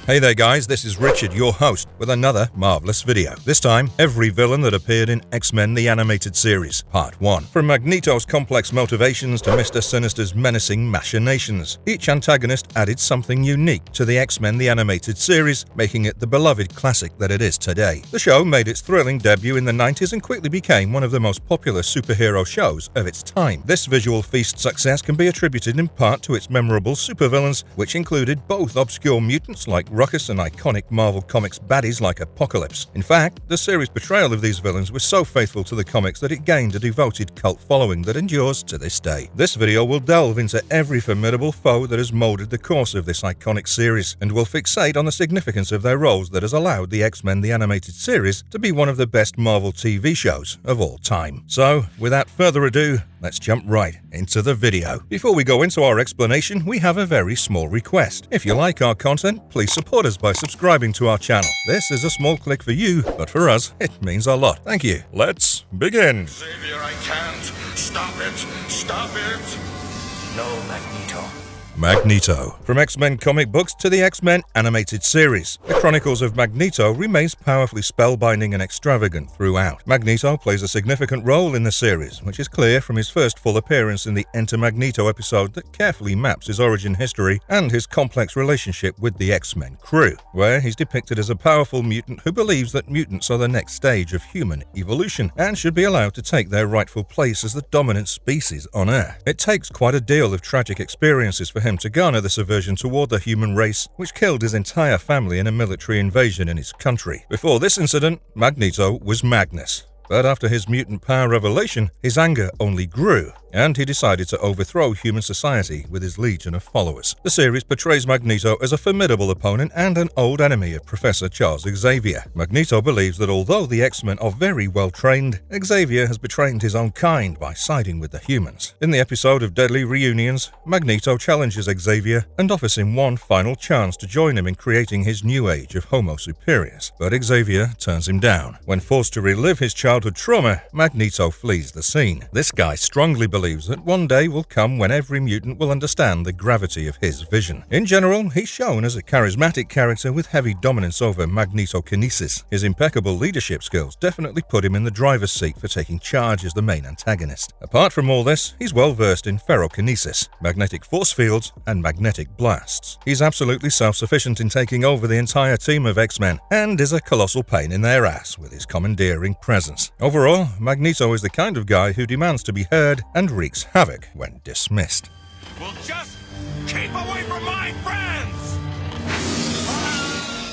Hey there guys, this is Richard, your host, with another marvelous video. This time, every villain that appeared in X-Men the Animated Series, Part 1. From Magneto's complex motivations to Mr. Sinister's menacing machinations, each antagonist added something unique to the X-Men the Animated Series, making it the beloved classic that it is today. The show made its thrilling debut in the 90s and quickly became one of the most popular superhero shows of its time. This visual feast success can be attributed in part to its memorable supervillains, which included both obscure mutants like Ruckus and iconic Marvel Comics baddies like Apocalypse. In fact, the series' portrayal of these villains was so faithful to the comics that it gained a devoted cult following that endures to this day. This video will delve into every formidable foe that has molded the course of this iconic series, and will fixate on the significance of their roles that has allowed the X-Men the Animated Series to be one of the best Marvel TV shows of all time. So, without further ado, let's jump right into the video. Before we go into our explanation, we have a very small request. If you like our content, please support us by subscribing to our channel. This is a small click for you, but for us, it means a lot. Thank you. Let's begin. Xavier, I can't. Stop it. Stop it. No, Magneto. Magneto. From X-Men comic books to the X-Men Animated Series, the Chronicles of Magneto remains powerfully spellbinding and extravagant throughout. Magneto plays a significant role in the series, which is clear from his first full appearance in the Enter Magneto episode that carefully maps his origin history and his complex relationship with the X-Men crew, where he's depicted as a powerful mutant who believes that mutants are the next stage of human evolution and should be allowed to take their rightful place as the dominant species on Earth. It takes quite a deal of tragic experiences for him to garner this aversion toward the human race, which killed his entire family in a military invasion in his country. Before this incident, Magneto was Magnus. But after his mutant power revelation, his anger only grew, and he decided to overthrow human society with his legion of followers. The series portrays Magneto as a formidable opponent and an old enemy of Professor Charles Xavier. Magneto believes that although the X-Men are very well trained, Xavier has betrayed his own kind by siding with the humans. In the episode of Deadly Reunions, Magneto challenges Xavier and offers him one final chance to join him in creating his new age of Homo Superiors. But Xavier turns him down. When forced to relive his childhood trauma, Magneto flees the scene. This guy strongly believes that one day will come when every mutant will understand the gravity of his vision. In general, he's shown as a charismatic character with heavy dominance over magnetokinesis. His impeccable leadership skills definitely put him in the driver's seat for taking charge as the main antagonist. Apart from all this, he's well versed in ferrokinesis, magnetic force fields, and magnetic blasts. He's absolutely self-sufficient in taking over the entire team of X-Men, and is a colossal pain in their ass with his commandeering presence. Overall, Magneto is the kind of guy who demands to be heard and wreaks havoc when dismissed. Well, just keep away from my friends!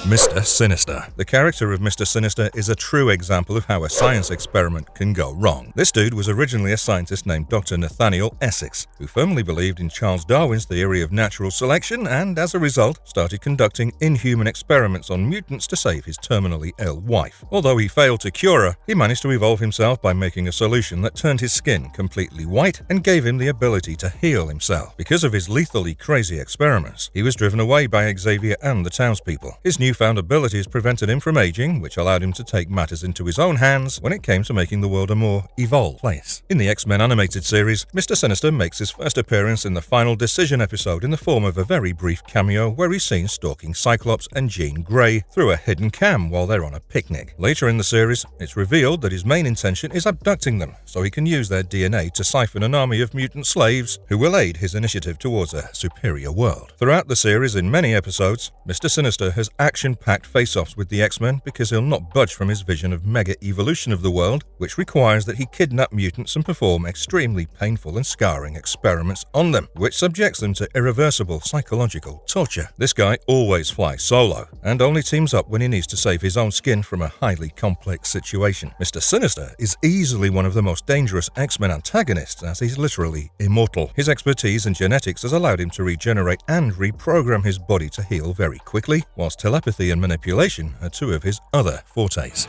Mr. Sinister. The character of Mr. Sinister is a true example of how a science experiment can go wrong. This dude was originally a scientist named Dr. Nathaniel Essex, who firmly believed in Charles Darwin's theory of natural selection and, as a result, started conducting inhuman experiments on mutants to save his terminally ill wife. Although he failed to cure her, he managed to evolve himself by making a solution that turned his skin completely white and gave him the ability to heal himself. Because of his lethally crazy experiments, he was driven away by Xavier and the townspeople. His newfound abilities prevented him from aging, which allowed him to take matters into his own hands when it came to making the world a more evolved place. In the X-Men Animated Series, Mr. Sinister makes his first appearance in the Final Decision episode in the form of a very brief cameo where he's seen stalking Cyclops and Jean Grey through a hidden cam while they're on a picnic. Later in the series, it's revealed that his main intention is abducting them so he can use their DNA to siphon an army of mutant slaves who will aid his initiative towards a superior world. Throughout the series, in many episodes, Mr. Sinister has action-packed face-offs with the X-Men because he'll not budge from his vision of mega-evolution of the world, which requires that he kidnap mutants and perform extremely painful and scarring experiments on them, which subjects them to irreversible psychological torture. This guy always flies solo, and only teams up when he needs to save his own skin from a highly complex situation. Mr. Sinister is easily one of the most dangerous X-Men antagonists, as he's literally immortal. His expertise in genetics has allowed him to regenerate and reprogram his body to heal very quickly, whilst telepathy and manipulation are two of his other fortes.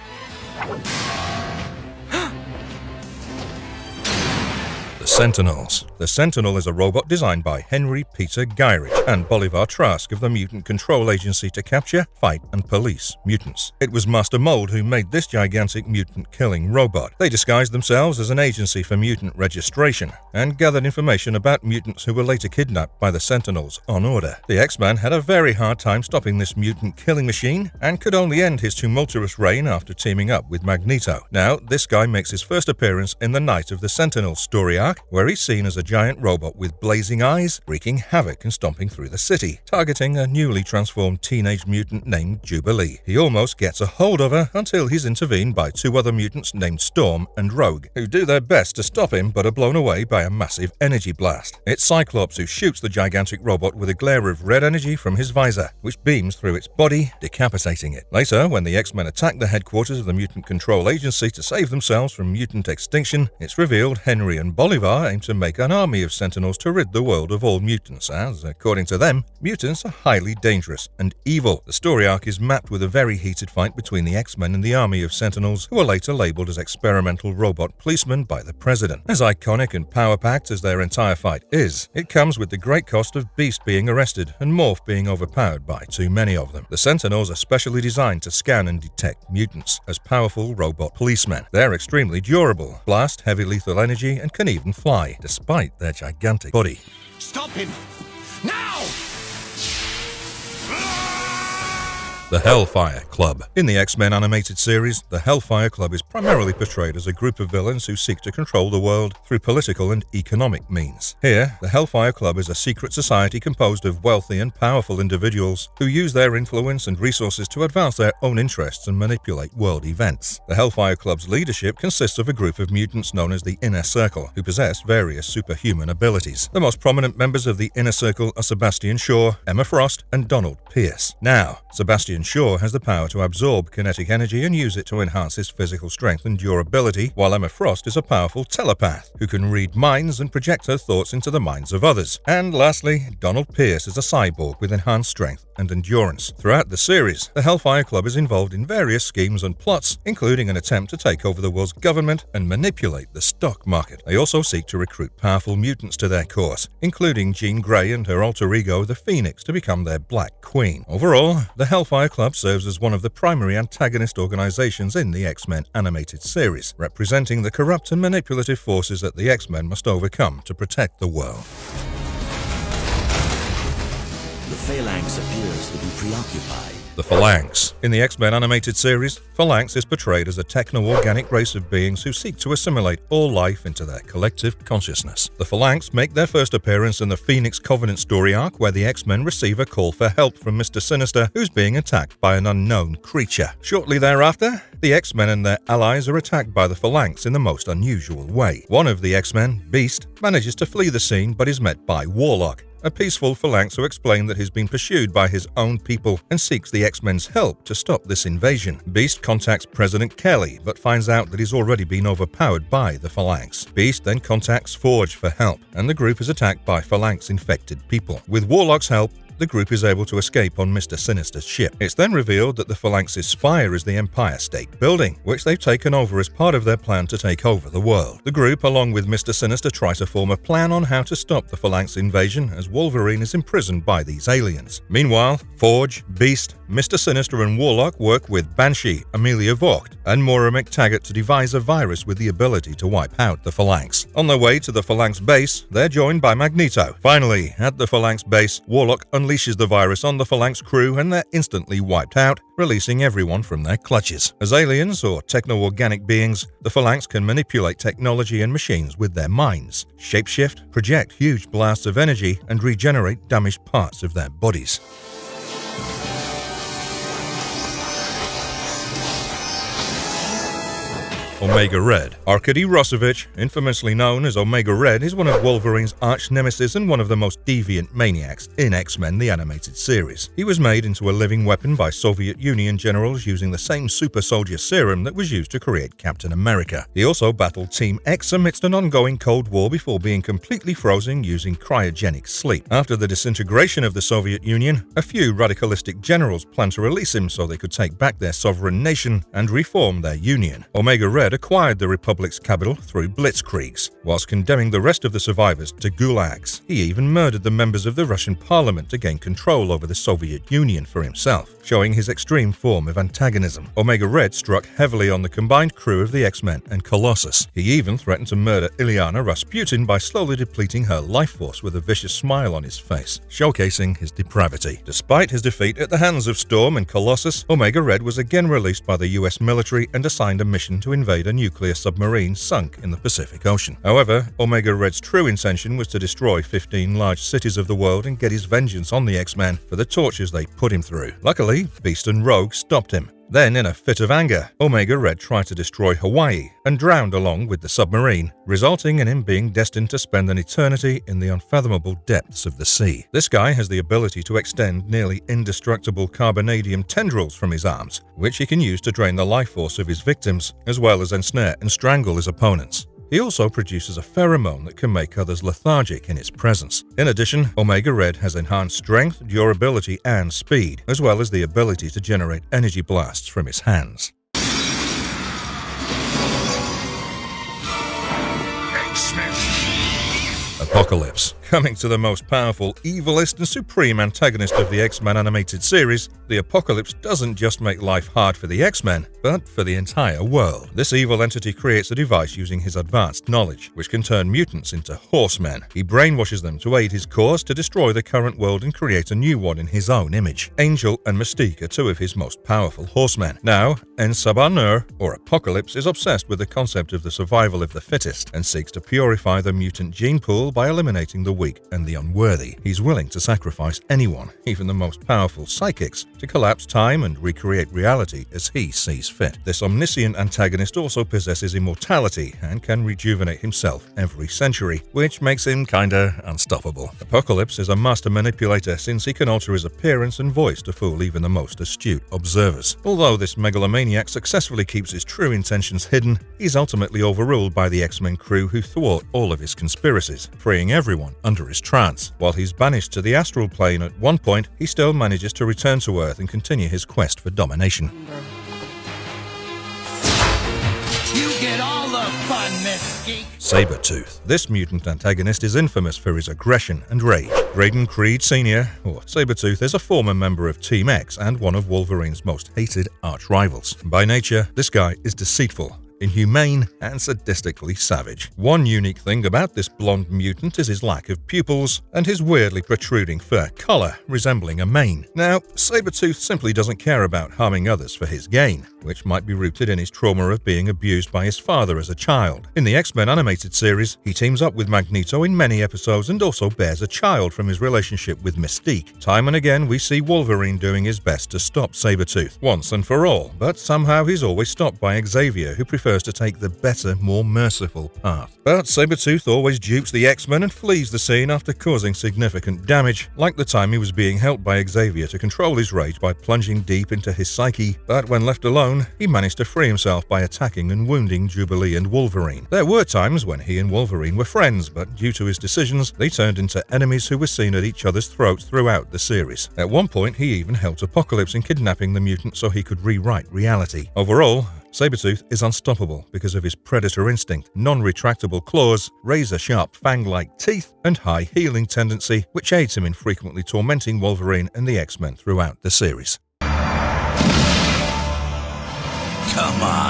The Sentinels. The Sentinel is a robot designed by Henry Peter Gyrich and Bolivar Trask of the Mutant Control Agency to capture, fight, and police mutants. It was Master Mold who made this gigantic mutant-killing robot. They disguised themselves as an agency for mutant registration and gathered information about mutants who were later kidnapped by the Sentinels on order. The X-Men had a very hard time stopping this mutant-killing machine and could only end his tumultuous reign after teaming up with Magneto. Now, this guy makes his first appearance in the Night of the Sentinels story arc, where he's seen as a giant robot with blazing eyes, wreaking havoc and stomping through the city, targeting a newly transformed teenage mutant named Jubilee. He almost gets a hold of her until he's intervened by two other mutants named Storm and Rogue, who do their best to stop him but are blown away by a massive energy blast. It's Cyclops who shoots the gigantic robot with a glare of red energy from his visor, which beams through its body, decapitating it. Later, when the X-Men attack the headquarters of the Mutant Control Agency to save themselves from mutant extinction, it's revealed Henry and Bolivar aim to make an army of Sentinels to rid the world of all mutants, as, according to them, mutants are highly dangerous and evil. The story arc is mapped with a very heated fight between the X-Men and the army of Sentinels, who are later labeled as experimental robot policemen by the President. As iconic and power-packed as their entire fight is, it comes with the great cost of Beast being arrested and Morph being overpowered by too many of them. The Sentinels are specially designed to scan and detect mutants as powerful robot policemen. They're extremely durable, blast heavy lethal energy, and can even fly, despite their gigantic body. Stop him! Now! The Hellfire Club. In the X-Men animated series, the Hellfire Club is primarily portrayed as a group of villains who seek to control the world through political and economic means. Here, the Hellfire Club is a secret society composed of wealthy and powerful individuals who use their influence and resources to advance their own interests and manipulate world events. The Hellfire Club's leadership consists of a group of mutants known as the Inner Circle, who possess various superhuman abilities. The most prominent members of the Inner Circle are Sebastian Shaw, Emma Frost, and Donald Pierce. Now, Sebastian Shaw has the power to absorb kinetic energy and use it to enhance his physical strength and durability, while Emma Frost is a powerful telepath who can read minds and project her thoughts into the minds of others. And lastly, Donald Pierce is a cyborg with enhanced strength and endurance. Throughout the series, the Hellfire Club is involved in various schemes and plots, including an attempt to take over the world's government and manipulate the stock market. They also seek to recruit powerful mutants to their cause, including Jean Grey and her alter ego, the Phoenix, to become their Black Queen. Overall, the Hellfire Club serves as one of the primary antagonist organizations in the X-Men animated series, representing the corrupt and manipulative forces that the X-Men must overcome to protect the world. The Phalanx appears to be preoccupied. The Phalanx. In the X-Men animated series, Phalanx is portrayed as a techno-organic race of beings who seek to assimilate all life into their collective consciousness. The Phalanx make their first appearance in the Phoenix Covenant story arc, where the X-Men receive a call for help from Mr. Sinister, who's being attacked by an unknown creature. Shortly thereafter, the X-Men and their allies are attacked by the Phalanx in the most unusual way. One of the X-Men, Beast, manages to flee the scene but is met by Warlock, a peaceful Phalanx who explained that he's been pursued by his own people and seeks the X-Men's help to stop this invasion. Beast contacts President Kelly, but finds out that he's already been overpowered by the Phalanx. Beast then contacts Forge for help, and the group is attacked by Phalanx-infected people. With Warlock's help, the group is able to escape on Mr. Sinister's ship. It's then revealed that the Phalanx's spire is the Empire State Building, which they've taken over as part of their plan to take over the world. The group, along with Mr. Sinister, try to form a plan on how to stop the Phalanx invasion, as Wolverine is imprisoned by these aliens. Meanwhile, Forge, Beast, Mr. Sinister and Warlock work with Banshee, Amelia Vogt, and Moira McTaggart to devise a virus with the ability to wipe out the Phalanx. On their way to the Phalanx base, they're joined by Magneto. Finally, at the Phalanx base, Warlock unleashes the virus on the Phalanx crew and they're instantly wiped out, releasing everyone from their clutches. As aliens or techno-organic beings, the Phalanx can manipulate technology and machines with their minds, shapeshift, project huge blasts of energy, and regenerate damaged parts of their bodies. Omega Red. Arkady Rossovich, infamously known as Omega Red, is one of Wolverine's arch-nemesis and one of the most deviant maniacs in X-Men the Animated Series. He was made into a living weapon by Soviet Union generals using the same super soldier serum that was used to create Captain America. He also battled Team X amidst an ongoing Cold War before being completely frozen using cryogenic sleep. After the disintegration of the Soviet Union, a few radicalistic generals planned to release him so they could take back their sovereign nation and reform their union. Omega Red Red acquired the Republic's capital through blitzkriegs, whilst condemning the rest of the survivors to gulags. He even murdered the members of the Russian parliament to gain control over the Soviet Union for himself, showing his extreme form of antagonism. Omega Red struck heavily on the combined crew of the X-Men and Colossus. He even threatened to murder Illyana Rasputin by slowly depleting her life force with a vicious smile on his face, showcasing his depravity. Despite his defeat at the hands of Storm and Colossus, Omega Red was again released by the US military and assigned a mission to invade a nuclear submarine sunk in the Pacific Ocean. However, Omega Red's true intention was to destroy 15 large cities of the world and get his vengeance on the X-Men for the tortures they put him through. Luckily, Beast and Rogue stopped him. Then, in a fit of anger, Omega Red tried to destroy Hawaii and drowned along with the submarine, resulting in him being destined to spend an eternity in the unfathomable depths of the sea. This guy has the ability to extend nearly indestructible carbonadium tendrils from his arms, which he can use to drain the life force of his victims, as well as ensnare and strangle his opponents. He also produces a pheromone that can make others lethargic in its presence. In addition, Omega Red has enhanced strength, durability, and speed, as well as the ability to generate energy blasts from his hands. X-Men. Apocalypse. Coming to the most powerful, evilest, and supreme antagonist of the X-Men animated series, the Apocalypse doesn't just make life hard for the X-Men, but for the entire world. This evil entity creates a device using his advanced knowledge, which can turn mutants into horsemen. He brainwashes them to aid his cause to destroy the current world and create a new one in his own image. Angel and Mystique are two of his most powerful horsemen. Now, En-Sabah-Nur, or Apocalypse, is obsessed with the concept of the survival of the fittest and seeks to purify the mutant gene pool by eliminating the weak and the unworthy. He's willing to sacrifice anyone, even the most powerful psychics, to collapse time and recreate reality as he sees fit. This omniscient antagonist also possesses immortality and can rejuvenate himself every century, which makes him kinda unstoppable. Apocalypse is a master manipulator since he can alter his appearance and voice to fool even the most astute observers. Although this megalomaniac successfully keeps his true intentions hidden, he's ultimately overruled by the X-Men crew who thwart all of his conspiracies, freeing everyone under his trance. While he's banished to the astral plane at one point, he still manages to return to Earth and continue his quest for domination. You get all the fun, Mystique. Sabretooth. This mutant antagonist is infamous for his aggression and rage. Graydon Creed Sr., or Sabretooth, is a former member of Team X and one of Wolverine's most hated arch-rivals. By nature, this guy is deceitful, inhumane, and sadistically savage. One unique thing about this blonde mutant is his lack of pupils and his weirdly protruding fur collar, resembling a mane. Now, Sabretooth simply doesn't care about harming others for his gain, which might be rooted in his trauma of being abused by his father as a child. In the X-Men animated series, he teams up with Magneto in many episodes and also bears a child from his relationship with Mystique. Time and again, we see Wolverine doing his best to stop Sabretooth, once and for all, but somehow he's always stopped by Xavier, who prefers to take the better, more merciful path. But Sabretooth always dupes the X-Men and flees the scene after causing significant damage, like the time he was being helped by Xavier to control his rage by plunging deep into his psyche. But when left alone, he managed to free himself by attacking and wounding Jubilee and Wolverine. There were times when he and Wolverine were friends, but due to his decisions, they turned into enemies who were seen at each other's throats throughout the series. At one point, he even helped Apocalypse in kidnapping the mutant so he could rewrite reality. Overall, Sabretooth is unstoppable because of his predator instinct, non-retractable claws, razor-sharp fang-like teeth, and high healing tendency, which aids him in frequently tormenting Wolverine and the X-Men throughout the series. Come on.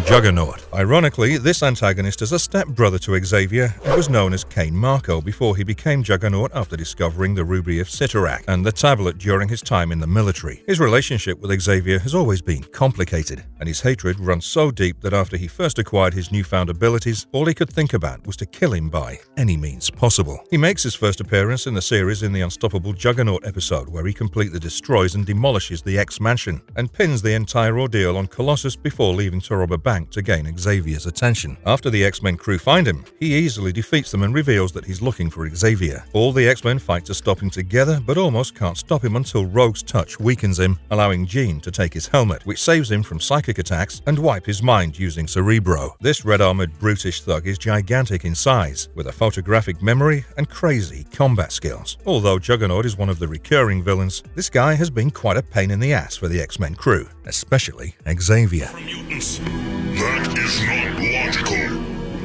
Juggernaut. Ironically, this antagonist is a step-brother to Xavier and was known as Cain Marko before he became Juggernaut after discovering the Ruby of Cyttorak and the tablet during his time in the military. His relationship with Xavier has always been complicated, and his hatred runs so deep that after he first acquired his newfound abilities, all he could think about was to kill him by any means possible. He makes his first appearance in the series in the Unstoppable Juggernaut episode, where he completely destroys and demolishes the X-Mansion and pins the entire ordeal on Colossus before leaving to rob a bank bank to gain Xavier's attention. After the X-Men crew find him, he easily defeats them and reveals that he's looking for Xavier. All the X-Men fight to stop him together, but almost can't stop him until Rogue's touch weakens him, allowing Jean to take his helmet, which saves him from psychic attacks, and wipe his mind using Cerebro. This red-armored, brutish thug is gigantic in size, with a photographic memory and crazy combat skills. Although Juggernaut is one of the recurring villains, this guy has been quite a pain in the ass for the X-Men crew, especially Xavier. Mutants. That is not logical.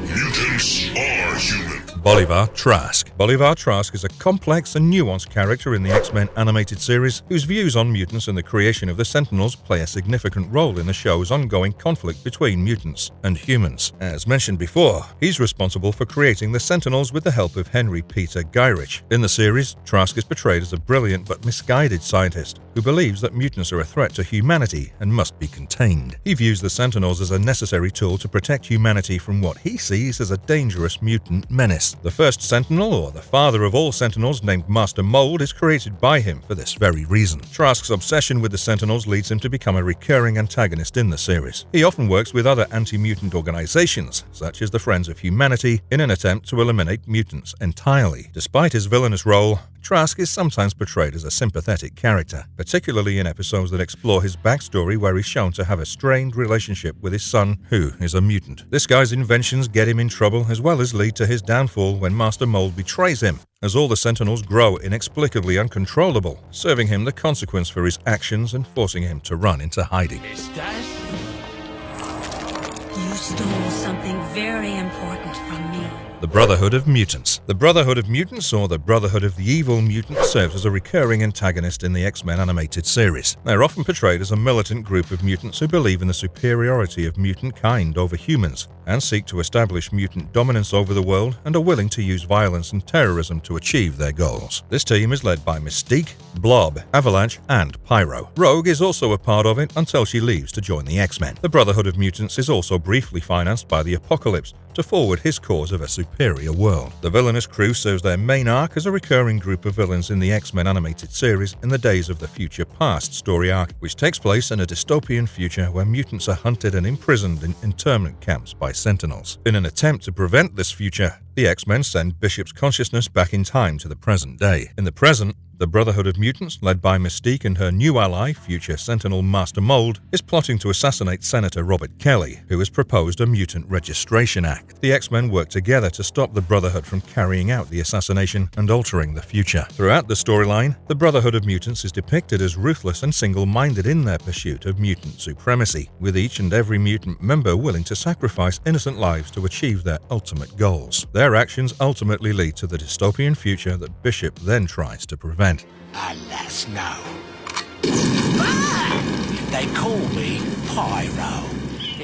Mutants are human. Bolivar Trask. Bolivar Trask is a complex and nuanced character in the X-Men animated series whose views on mutants and the creation of the Sentinels play a significant role in the show's ongoing conflict between mutants and humans. As mentioned before, he's responsible for creating the Sentinels with the help of Henry Peter Gyrich. In the series, Trask is portrayed as a brilliant but misguided scientist who believes that mutants are a threat to humanity and must be contained. He views the Sentinels as a necessary tool to protect humanity from what he sees as a dangerous mutant menace. The first Sentinel, or the father of all Sentinels, named Master Mold, is created by him for this very reason. Trask's obsession with the Sentinels leads him to become a recurring antagonist in the series. He often works with other anti-mutant organizations, such as the Friends of Humanity, in an attempt to eliminate mutants entirely. Despite his villainous role, Trask is sometimes portrayed as a sympathetic character, particularly in episodes that explore his backstory where he's shown to have a strained relationship with his son, who is a mutant. This guy's inventions get him in trouble as well as lead to his downfall when Master Mold betrays him, as all the Sentinels grow inexplicably uncontrollable, serving him the consequence for his actions and forcing him to run into hiding. You stole something very important from me. The Brotherhood of Mutants. The Brotherhood of Mutants, or the Brotherhood of the Evil Mutants, serves as a recurring antagonist in the X-Men animated series. They're often portrayed as a militant group of mutants who believe in the superiority of mutant kind over humans, and seek to establish mutant dominance over the world, and are willing to use violence and terrorism to achieve their goals. This team is led by Mystique, Blob, Avalanche, and Pyro. Rogue is also a part of it until she leaves to join the X-Men. The Brotherhood of Mutants is also briefly financed by the Apocalypse to forward his cause of a superior world. The villainous crew serves their main arc as a recurring group of villains in the X-Men animated series in the Days of the Future Past story arc, which takes place in a dystopian future where mutants are hunted and imprisoned in internment camps by Sentinels. In an attempt to prevent this future, the X-Men send Bishop's consciousness back in time to the present day. In the present, the Brotherhood of Mutants, led by Mystique and her new ally, future Sentinel Master Mold, is plotting to assassinate Senator Robert Kelly, who has proposed a Mutant Registration Act. The X-Men work together to stop the Brotherhood from carrying out the assassination and altering the future. Throughout the storyline, the Brotherhood of Mutants is depicted as ruthless and single-minded in their pursuit of mutant supremacy, with each and every mutant member willing to sacrifice innocent lives to achieve their ultimate goals. Their actions ultimately lead to the dystopian future that Bishop then tries to prevent. Alas, no. They call me Pyro.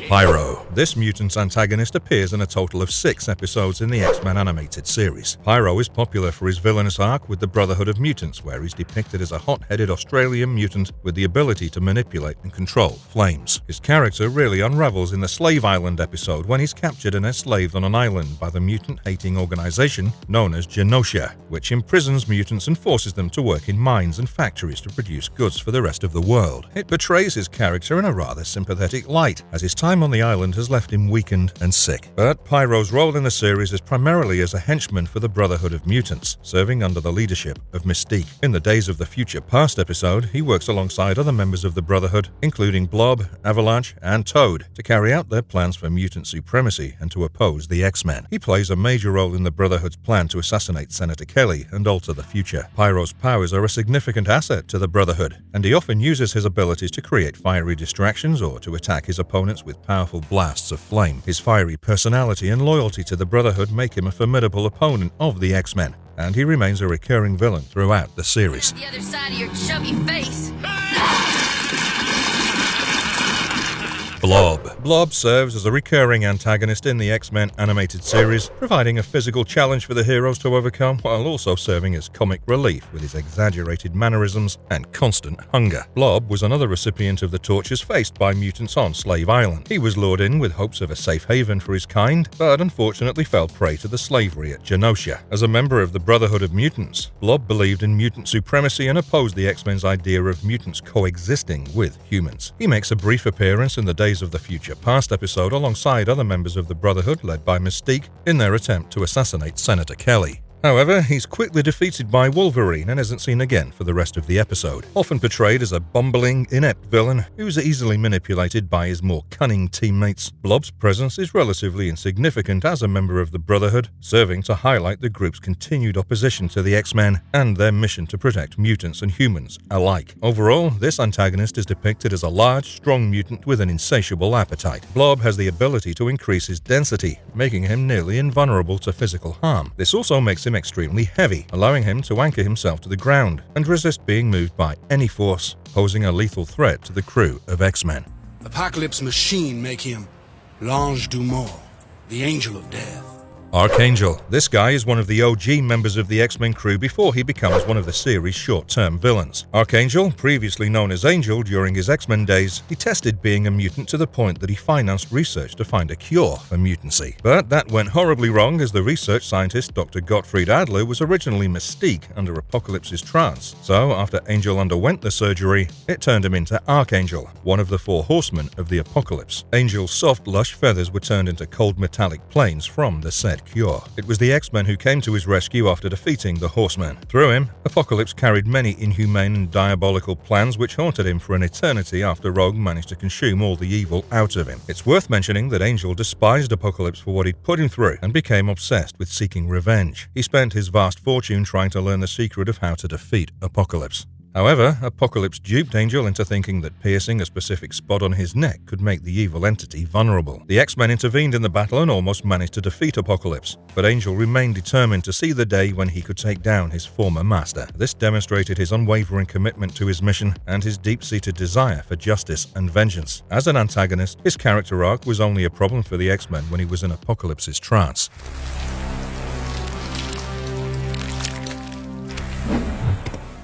Pyro. This mutant's antagonist appears in a total of 6 episodes in the X-Men animated series. Pyro is popular for his villainous arc with the Brotherhood of Mutants, where he's depicted as a hot-headed Australian mutant with the ability to manipulate and control flames. His character really unravels in the Slave Island episode when he's captured and enslaved on an island by the mutant-hating organization known as Genosha, which imprisons mutants and forces them to work in mines and factories to produce goods for the rest of the world. It portrays his character in a rather sympathetic light, as his time on the island has left him weakened and sick. But Pyro's role in the series is primarily as a henchman for the Brotherhood of Mutants, serving under the leadership of Mystique. In the Days of the Future Past episode, he works alongside other members of the Brotherhood, including Blob, Avalanche, and Toad, to carry out their plans for mutant supremacy and to oppose the X-Men. He plays a major role in the Brotherhood's plan to assassinate Senator Kelly and alter the future. Pyro's powers are a significant asset to the Brotherhood, and he often uses his abilities to create fiery distractions or to attack his opponents with powerful blasts of flame. His fiery personality and loyalty to the Brotherhood make him a formidable opponent of the X-Men, and he remains a recurring villain throughout the series. The other side of your chubby face. Blob. Blob serves as a recurring antagonist in the X-Men animated series, providing a physical challenge for the heroes to overcome while also serving as comic relief with his exaggerated mannerisms and constant hunger. Blob was another recipient of the tortures faced by mutants on Slave Island. He was lured in with hopes of a safe haven for his kind, but unfortunately fell prey to the slavery at Genosha. As a member of the Brotherhood of Mutants, Blob believed in mutant supremacy and opposed the X-Men's idea of mutants coexisting with humans. He makes a brief appearance in the Days Days of the Future Past episode alongside other members of the Brotherhood led by Mystique in their attempt to assassinate Senator Kelly. However, he's quickly defeated by Wolverine and isn't seen again for the rest of the episode. Often portrayed as a bumbling, inept villain who's easily manipulated by his more cunning teammates, Blob's presence is relatively insignificant as a member of the Brotherhood, serving to highlight the group's continued opposition to the X-Men and their mission to protect mutants and humans alike. Overall, this antagonist is depicted as a large, strong mutant with an insatiable appetite. Blob has the ability to increase his density, making him nearly invulnerable to physical harm. This also makes him extremely heavy, allowing him to anchor himself to the ground and resist being moved by any force, posing a lethal threat to the crew of X-Men. Apocalypse Machine make him L'Ange du Mort, the Angel of Death. Archangel. This guy is one of the OG members of the X-Men crew before he becomes one of the series' short-term villains. Archangel, previously known as Angel during his X-Men days, he tested being a mutant to the point that he financed research to find a cure for mutancy. But that went horribly wrong as the research scientist Dr. Gottfried Adler was originally Mystique under Apocalypse's trance. So after Angel underwent the surgery, it turned him into Archangel, one of the four horsemen of the Apocalypse. Angel's soft, lush feathers were turned into cold metallic planes from the said cure. It was the X-Men who came to his rescue after defeating the Horsemen. Through him, Apocalypse carried many inhumane and diabolical plans which haunted him for an eternity after Rogue managed to consume all the evil out of him. It's worth mentioning that Angel despised Apocalypse for what he'd put him through and became obsessed with seeking revenge. He spent his vast fortune trying to learn the secret of how to defeat Apocalypse. However, Apocalypse duped Angel into thinking that piercing a specific spot on his neck could make the evil entity vulnerable. The X-Men intervened in the battle and almost managed to defeat Apocalypse, but Angel remained determined to see the day when he could take down his former master. This demonstrated his unwavering commitment to his mission and his deep-seated desire for justice and vengeance. As an antagonist, his character arc was only a problem for the X-Men when he was in Apocalypse's trance.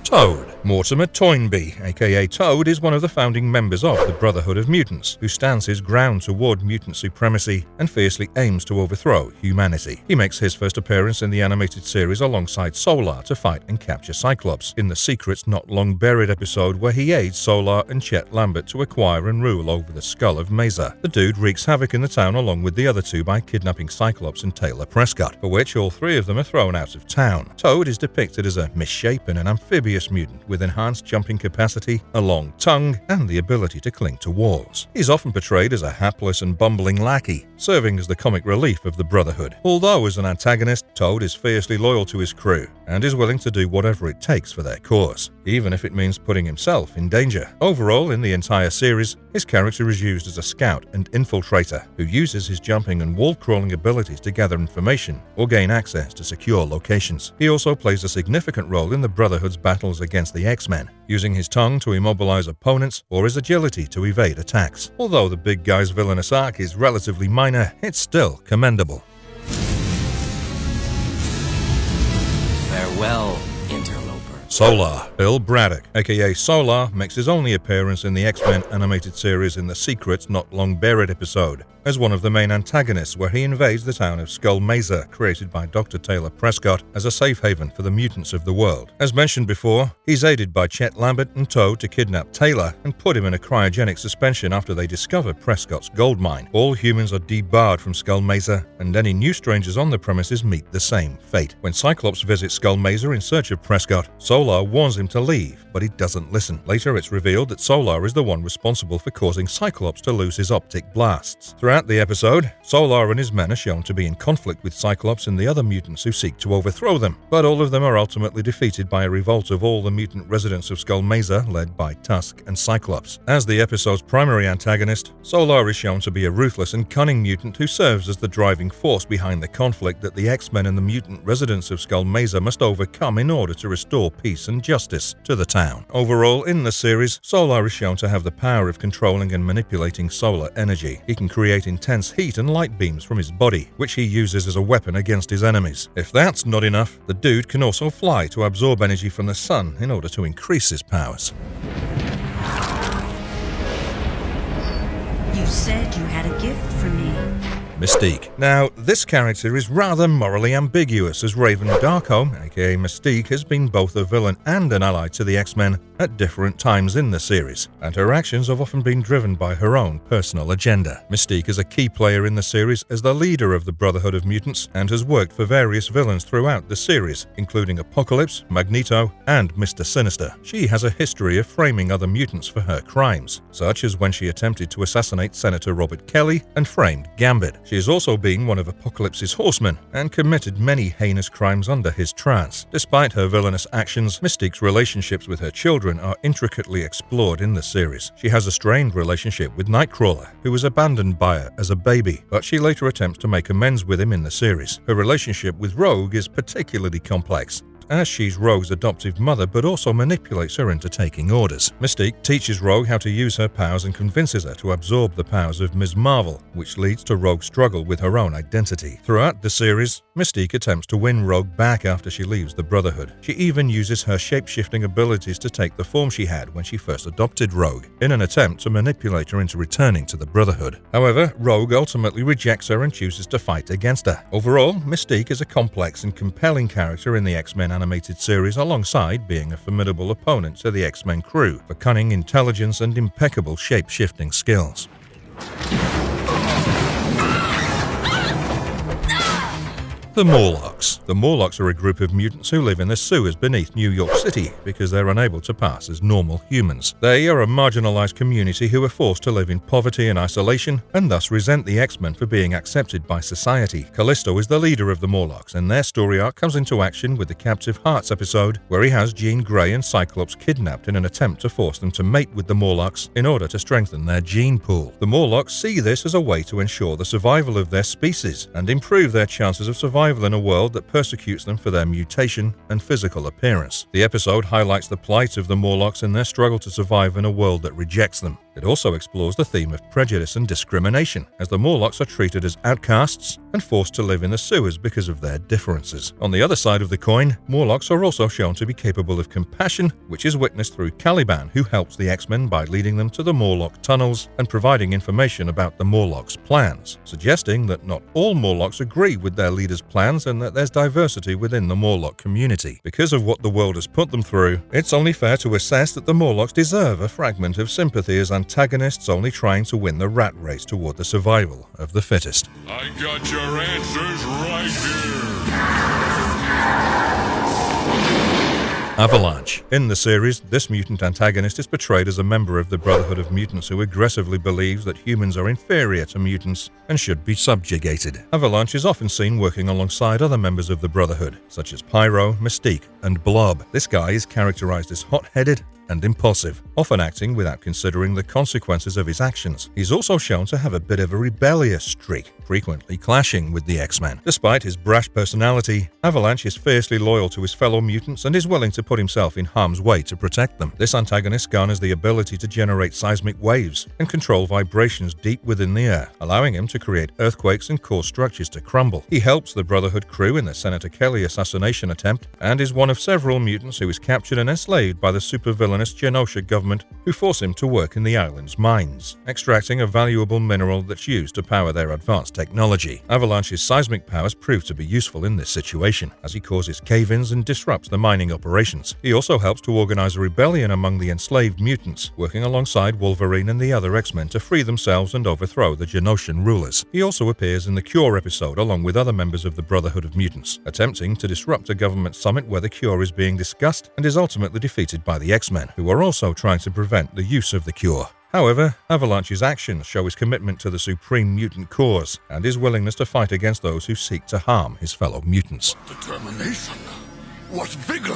Toad. Mortimer Toynbee, aka Toad, is one of the founding members of the Brotherhood of Mutants, who stands his ground toward mutant supremacy and fiercely aims to overthrow humanity. He makes his first appearance in the animated series alongside Solar to fight and capture Cyclops, in the Secrets Not Long Buried episode where he aids Solar and Chet Lambert to acquire and rule over the skull of Mesa. The dude wreaks havoc in the town along with the other two by kidnapping Cyclops and Taylor Prescott, for which all three of them are thrown out of town. Toad is depicted as a misshapen and amphibious mutant with enhanced jumping capacity, a long tongue, and the ability to cling to walls. He's often portrayed as a hapless and bumbling lackey, serving as the comic relief of the Brotherhood. Although as an antagonist, Toad is fiercely loyal to his crew and is willing to do whatever it takes for their cause, even if it means putting himself in danger. Overall, in the entire series, his character is used as a scout and infiltrator who uses his jumping and wall-crawling abilities to gather information or gain access to secure locations. He also plays a significant role in the Brotherhood's battles against the X-Men, using his tongue to immobilize opponents or his agility to evade attacks. Although the big guy's villainous arc is relatively minor, it's still commendable. Farewell, interloper. Solar. Bill Braddock, aka Solar, makes his only appearance in the X-Men animated series in the Secrets Not Long Buried episode, as one of the main antagonists where he invades the town of Skull Mesa, created by Dr. Taylor Prescott as a safe haven for the mutants of the world. As mentioned before, he's aided by Chet Lambert and Toad to kidnap Taylor and put him in a cryogenic suspension after they discover Prescott's gold mine. All humans are debarred from Skull Mesa, and any new strangers on the premises meet the same fate. When Cyclops visits Skull Mesa in search of Prescott, Solar warns him to leave, but he doesn't listen. Later, it's revealed that Solar is the one responsible for causing Cyclops to lose his optic blasts. Throughout the episode, Solar and his men are shown to be in conflict with Cyclops and the other mutants who seek to overthrow them, but all of them are ultimately defeated by a revolt of all the mutant residents of Skull Mesa, led by Tusk and Cyclops. As the episode's primary antagonist, Solar is shown to be a ruthless and cunning mutant who serves as the driving force behind the conflict that the X-Men and the mutant residents of Skull Mesa must overcome in order to restore peace and justice to the town. Overall, in the series, Solar is shown to have the power of controlling and manipulating solar energy. He can create intense heat and light beams from his body, which he uses as a weapon against his enemies. If that's not enough, the dude can also fly to absorb energy from the sun in order to increase his powers. You said you had a gift for me. Mystique. Now, this character is rather morally ambiguous, as Raven Darkholme, aka Mystique, has been both a villain and an ally to the X-Men at different times in the series, and her actions have often been driven by her own personal agenda. Mystique is a key player in the series as the leader of the Brotherhood of Mutants and has worked for various villains throughout the series, including Apocalypse, Magneto, and Mr. Sinister. She has a history of framing other mutants for her crimes, such as when she attempted to assassinate Senator Robert Kelly and framed Gambit. She has also been one of Apocalypse's horsemen and committed many heinous crimes under his trance. Despite her villainous actions, Mystique's relationships with her children are intricately explored in the series. She has a strained relationship with Nightcrawler, who was abandoned by her as a baby, but she later attempts to make amends with him in the series. Her relationship with Rogue is particularly complex, as she's Rogue's adoptive mother but also manipulates her into taking orders. Mystique teaches Rogue how to use her powers and convinces her to absorb the powers of Ms. Marvel, which leads to Rogue's struggle with her own identity. Throughout the series, Mystique attempts to win Rogue back after she leaves the Brotherhood. She even uses her shape-shifting abilities to take the form she had when she first adopted Rogue, in an attempt to manipulate her into returning to the Brotherhood. However, Rogue ultimately rejects her and chooses to fight against her. Overall, Mystique is a complex and compelling character in the X-Men animated series, alongside being a formidable opponent to the X-Men crew for cunning intelligence and impeccable shape-shifting skills. The Morlocks. The Morlocks are a group of mutants who live in the sewers beneath New York City because they're unable to pass as normal humans. They are a marginalized community who are forced to live in poverty and isolation, and thus resent the X-Men for being accepted by society. Callisto is the leader of the Morlocks, and their story arc comes into action with the Captive Hearts episode, where he has Jean Grey and Cyclops kidnapped in an attempt to force them to mate with the Morlocks in order to strengthen their gene pool. The Morlocks see this as a way to ensure the survival of their species and improve their chances of survival in a world that persecutes them for their mutation and physical appearance. The episode highlights the plight of the Morlocks and their struggle to survive in a world that rejects them. It also explores the theme of prejudice and discrimination, as the Morlocks are treated as outcasts and forced to live in the sewers because of their differences. On the other side of the coin, Morlocks are also shown to be capable of compassion, which is witnessed through Caliban, who helps the X-Men by leading them to the Morlock tunnels and providing information about the Morlocks' plans, suggesting that not all Morlocks agree with their leader's plans and that there's diversity within the Morlock community. Because of what the world has put them through, it's only fair to assess that the Morlocks deserve a fragment of sympathy as antagonists only trying to win the rat race toward the survival of the fittest. I got your answers right here. Avalanche. In the series, this mutant antagonist is portrayed as a member of the Brotherhood of Mutants who aggressively believes that humans are inferior to mutants and should be subjugated. Avalanche is often seen working alongside other members of the Brotherhood, such as Pyro, Mystique, and Blob. This guy is characterized as hot-headed and impulsive, often acting without considering the consequences of his actions. He's also shown to have a bit of a rebellious streak, frequently clashing with the X-Men. Despite his brash personality, Avalanche is fiercely loyal to his fellow mutants and is willing to put himself in harm's way to protect them. This antagonist garners the ability to generate seismic waves and control vibrations deep within the air, allowing him to create earthquakes and cause structures to crumble. He helps the Brotherhood crew in the Senator Kelly assassination attempt and is one of several mutants who is captured and enslaved by the supervillainous Genosha government, who force him to work in the island's mines, extracting a valuable mineral that's used to power their advanced technology. Avalanche's seismic powers prove to be useful in this situation, as he causes cave-ins and disrupts the mining operations. He also helps to organize a rebellion among the enslaved mutants, working alongside Wolverine and the other X-Men to free themselves and overthrow the Genoshan rulers. He also appears in the Cure episode along with other members of the Brotherhood of Mutants, attempting to disrupt a government summit where the Cure is being discussed, and is ultimately defeated by the X-Men, who are also trying to prevent the use of the Cure. However, Avalanche's actions show his commitment to the supreme mutant cause and his willingness to fight against those who seek to harm his fellow mutants. Determination. What vigor.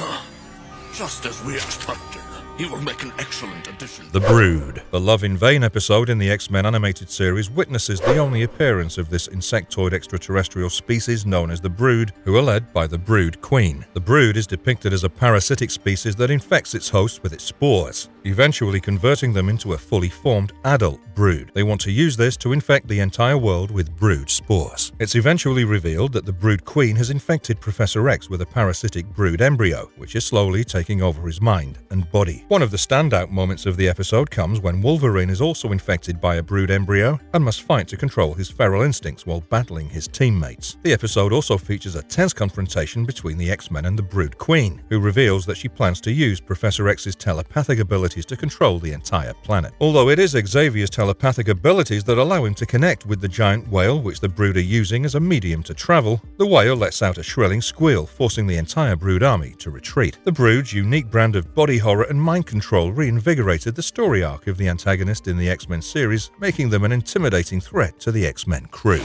Just as we expected. He will make an excellent addition. The Brood. The Love in Vain episode in the X-Men animated series witnesses the only appearance of this insectoid extraterrestrial species known as the Brood, who are led by the Brood Queen. The Brood is depicted as a parasitic species that infects its host with its spores, eventually converting them into a fully formed adult brood. They want to use this to infect the entire world with brood spores. It's eventually revealed that the Brood Queen has infected Professor X with a parasitic brood embryo, which is slowly taking over his mind and body. One of the standout moments of the episode comes when Wolverine is also infected by a brood embryo and must fight to control his feral instincts while battling his teammates. The episode also features a tense confrontation between the X-Men and the Brood Queen, who reveals that she plans to use Professor X's telepathic abilities to control the entire planet. Although it is Xavier's telepathic abilities that allow him to connect with the giant whale which the Brood are using as a medium to travel, the whale lets out a shrilling squeal, forcing the entire Brood army to retreat. The Brood's unique brand of body horror and mind control reinvigorated the story arc of the antagonist in the X-Men series, making them an intimidating threat to the X-Men crew.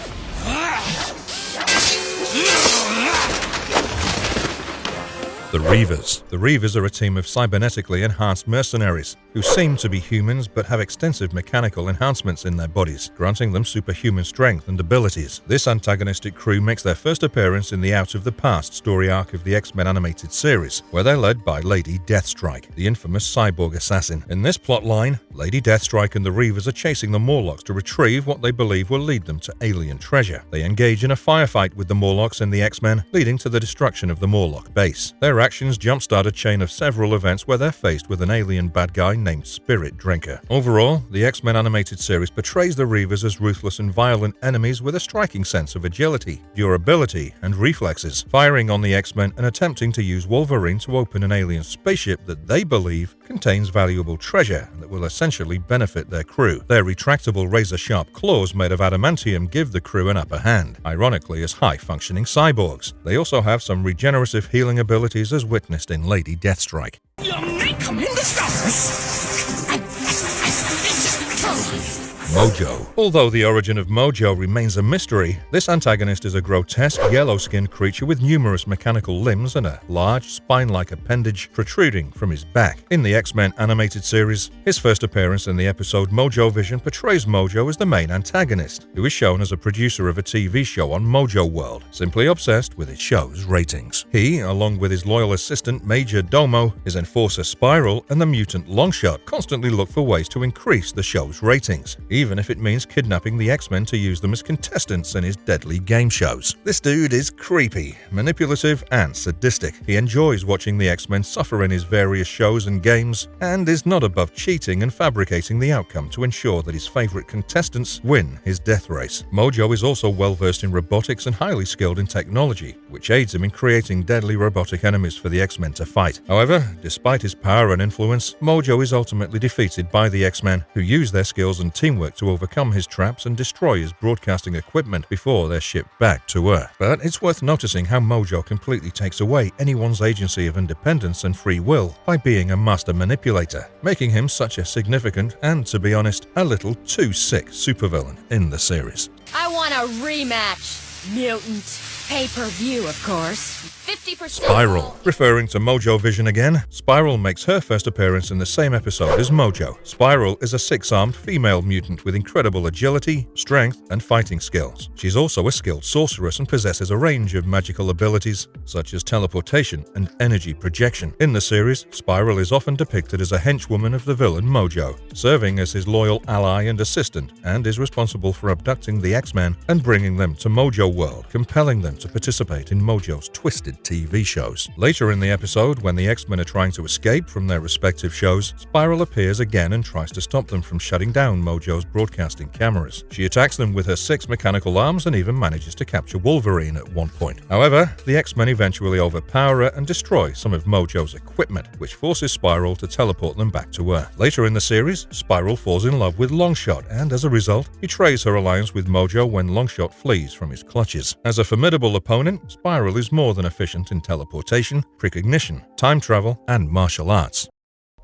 The Reavers. The Reavers are a team of cybernetically enhanced mercenaries who seem to be humans but have extensive mechanical enhancements in their bodies, granting them superhuman strength and abilities. This antagonistic crew makes their first appearance in the Out of the Past story arc of the X-Men animated series, where they're led by Lady Deathstrike, the infamous cyborg assassin. In this plotline, Lady Deathstrike and the Reavers are chasing the Morlocks to retrieve what they believe will lead them to alien treasure. They engage in a firefight with the Morlocks and the X-Men, leading to the destruction of the Morlock base. Their actions jumpstart a chain of several events where they're faced with an alien bad guy named Spirit Drinker. Overall, the X-Men animated series portrays the Reavers as ruthless and violent enemies with a striking sense of agility, durability, and reflexes, firing on the X-Men and attempting to use Wolverine to open an alien spaceship that they believe contains valuable treasure that will essentially benefit their crew. Their retractable razor-sharp claws made of adamantium give the crew an upper hand, ironically as high-functioning cyborgs. They also have some regenerative healing abilities as witnessed in Lady Deathstrike. Mojo. Although the origin of Mojo remains a mystery, this antagonist is a grotesque, yellow-skinned creature with numerous mechanical limbs and a large, spine-like appendage protruding from his back. In the X-Men animated series, his first appearance in the episode Mojo Vision portrays Mojo as the main antagonist, who is shown as a producer of a TV show on Mojo World, simply obsessed with his show's ratings. He, along with his loyal assistant Major Domo, his enforcer Spiral, and the mutant Longshot, constantly look for ways to increase the show's ratings, even if it means kidnapping the X-Men to use them as contestants in his deadly game shows. This dude is creepy, manipulative, and sadistic. He enjoys watching the X-Men suffer in his various shows and games, and is not above cheating and fabricating the outcome to ensure that his favorite contestants win his death race. Mojo is also well-versed in robotics and highly skilled in technology, which aids him in creating deadly robotic enemies for the X-Men to fight. However, despite his power and influence, Mojo is ultimately defeated by the X-Men, who use their skills and teamwork to overcome his traps and destroy his broadcasting equipment before they're shipped back to Earth. But it's worth noticing how Mojo completely takes away anyone's agency of independence and free will by being a master manipulator, making him such a significant and, to be honest, a little too sick supervillain in the series. I want a rematch, mutant. Pay-per-view, of course. 50% Spiral. Referring to Mojo Vision again, Spiral makes her first appearance in the same episode as Mojo. Spiral is a six-armed female mutant with incredible agility, strength, and fighting skills. She's also a skilled sorceress and possesses a range of magical abilities, such as teleportation and energy projection. In the series, Spiral is often depicted as a henchwoman of the villain Mojo, serving as his loyal ally and assistant, and is responsible for abducting the X-Men and bringing them to Mojo World, compelling them to participate in Mojo's twisted TV shows. Later in the episode, when the X-Men are trying to escape from their respective shows, Spiral appears again and tries to stop them from shutting down Mojo's broadcasting cameras. She attacks them with her 6 mechanical arms and even manages to capture Wolverine at one point. However, the X-Men eventually overpower her and destroy some of Mojo's equipment, which forces Spiral to teleport them back to Earth. Later in the series, Spiral falls in love with Longshot and, as a result, betrays her alliance with Mojo when Longshot flees from his clutches. As a formidable opponent, Spiral is more than efficient in teleportation, precognition, time travel, and martial arts.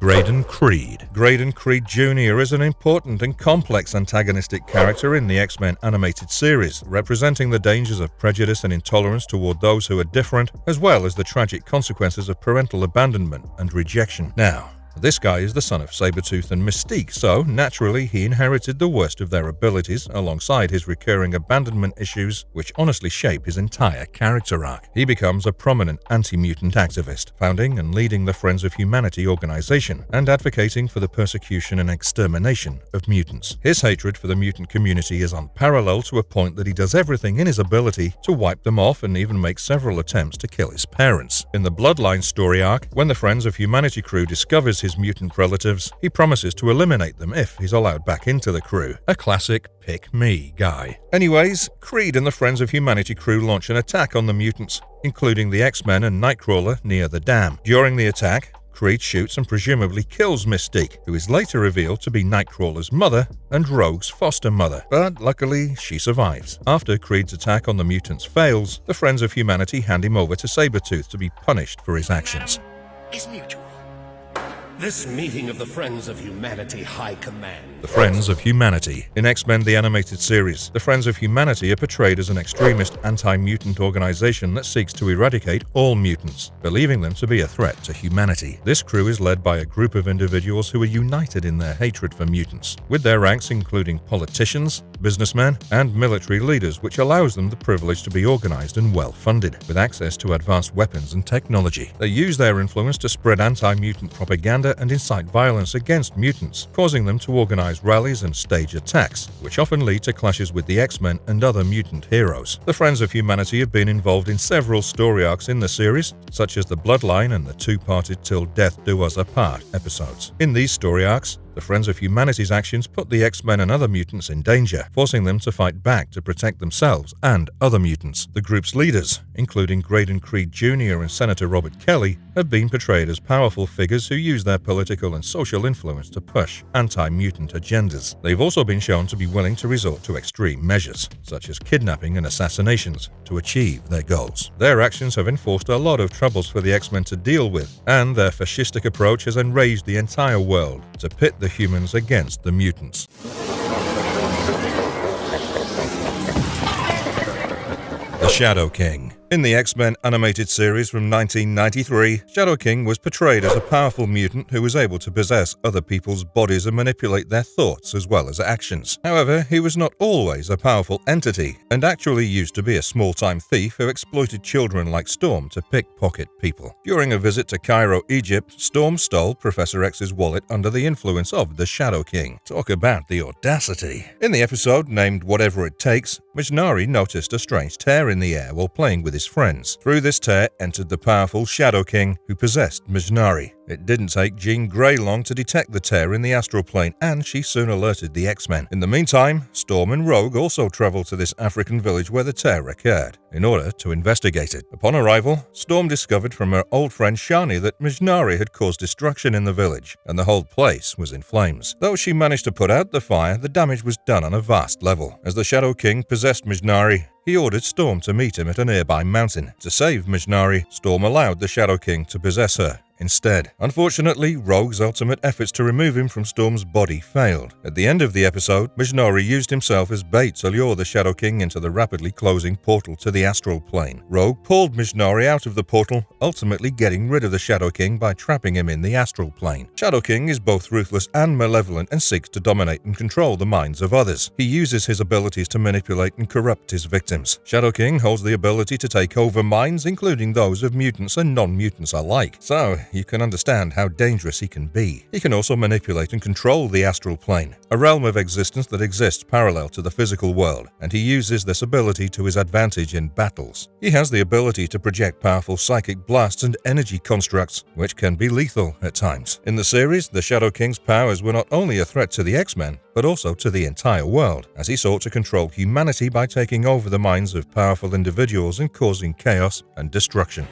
Graydon Creed. Graydon Creed Jr. is an important and complex antagonistic character in the X-Men animated series, representing the dangers of prejudice and intolerance toward those who are different, as well as the tragic consequences of parental abandonment and rejection. Now, this guy is the son of Sabretooth and Mystique, so naturally he inherited the worst of their abilities alongside his recurring abandonment issues, which honestly shape his entire character arc. He becomes a prominent anti-mutant activist, founding and leading the Friends of Humanity organization and advocating for the persecution and extermination of mutants. His hatred for the mutant community is unparalleled to a point that he does everything in his ability to wipe them off and even makes several attempts to kill his parents. In the Bloodline story arc, when the Friends of Humanity crew discovers his mutant relatives, he promises to eliminate them if he's allowed back into the crew. A classic pick-me guy. Anyways, Creed and the Friends of Humanity crew launch an attack on the mutants, including the X-Men and Nightcrawler near the dam. During the attack, Creed shoots and presumably kills Mystique, who is later revealed to be Nightcrawler's mother and Rogue's foster mother, but luckily she survives. After Creed's attack on the mutants fails, the Friends of Humanity hand him over to Sabretooth to be punished for his actions. Is mutual. This meeting of the Friends of Humanity High Command. The Friends of Humanity. In X-Men the Animated Series, the Friends of Humanity are portrayed as an extremist anti-mutant organization that seeks to eradicate all mutants, believing them to be a threat to humanity. This crew is led by a group of individuals who are united in their hatred for mutants, with their ranks including politicians, businessmen, and military leaders, which allows them the privilege to be organized and well-funded, with access to advanced weapons and technology. They use their influence to spread anti-mutant propaganda and incite violence against mutants, causing them to organize rallies and stage attacks, which often lead to clashes with the X-Men and other mutant heroes. The Friends of Humanity have been involved in several story arcs in the series, such as the Bloodline and the two-parted Till Death Do Us Apart episodes. In these story arcs, the Friends of Humanity's actions put the X-Men and other mutants in danger, forcing them to fight back to protect themselves and other mutants. The group's leaders, including Graydon Creed Jr. and Senator Robert Kelly, have been portrayed as powerful figures who use their political and social influence to push anti-mutant agendas. They've also been shown to be willing to resort to extreme measures, such as kidnapping and assassinations, to achieve their goals. Their actions have enforced a lot of troubles for the X-Men to deal with, and their fascistic approach has enraged the entire world to pit the humans against the mutants. The Shadow King. In the X-Men animated series from 1993, Shadow King was portrayed as a powerful mutant who was able to possess other people's bodies and manipulate their thoughts as well as actions. However, he was not always a powerful entity, and actually used to be a small-time thief who exploited children like Storm to pickpocket people. During a visit to Cairo, Egypt, Storm stole Professor X's wallet under the influence of the Shadow King. Talk about the audacity. In the episode named Whatever It Takes, Mjolnir noticed a strange tear in the air while playing with his friends. Through this tear entered the powerful Shadow King, who possessed Mjolnir. It didn't take Jean Grey long to detect the tear in the astral plane, and she soon alerted the X-Men. In the meantime, Storm and Rogue also traveled to this African village where the tear occurred, in order to investigate it. Upon arrival, Storm discovered from her old friend Shani that Mjolnir had caused destruction in the village, and the whole place was in flames. Though she managed to put out the fire, the damage was done on a vast level. As the Shadow King possessed Mjolnir, he ordered Storm to meet him at a nearby mountain. To save Mjolnir, Storm allowed the Shadow King to possess her instead. Unfortunately, Rogue's ultimate efforts to remove him from Storm's body failed. At the end of the episode, Mjolnir used himself as bait to lure the Shadow King into the rapidly closing portal to the astral plane. Rogue pulled Mjolnir out of the portal, ultimately getting rid of the Shadow King by trapping him in the astral plane. Shadow King is both ruthless and malevolent and seeks to dominate and control the minds of others. He uses his abilities to manipulate and corrupt his victims. Shadow King holds the ability to take over minds, including those of mutants and non-mutants alike. So, you can understand how dangerous he can be. He can also manipulate and control the astral plane, a realm of existence that exists parallel to the physical world, and he uses this ability to his advantage in battles. He has the ability to project powerful psychic blasts and energy constructs, which can be lethal at times. In the series, the Shadow King's powers were not only a threat to the X-Men, but also to the entire world, as he sought to control humanity by taking over the minds of powerful individuals and causing chaos and destruction.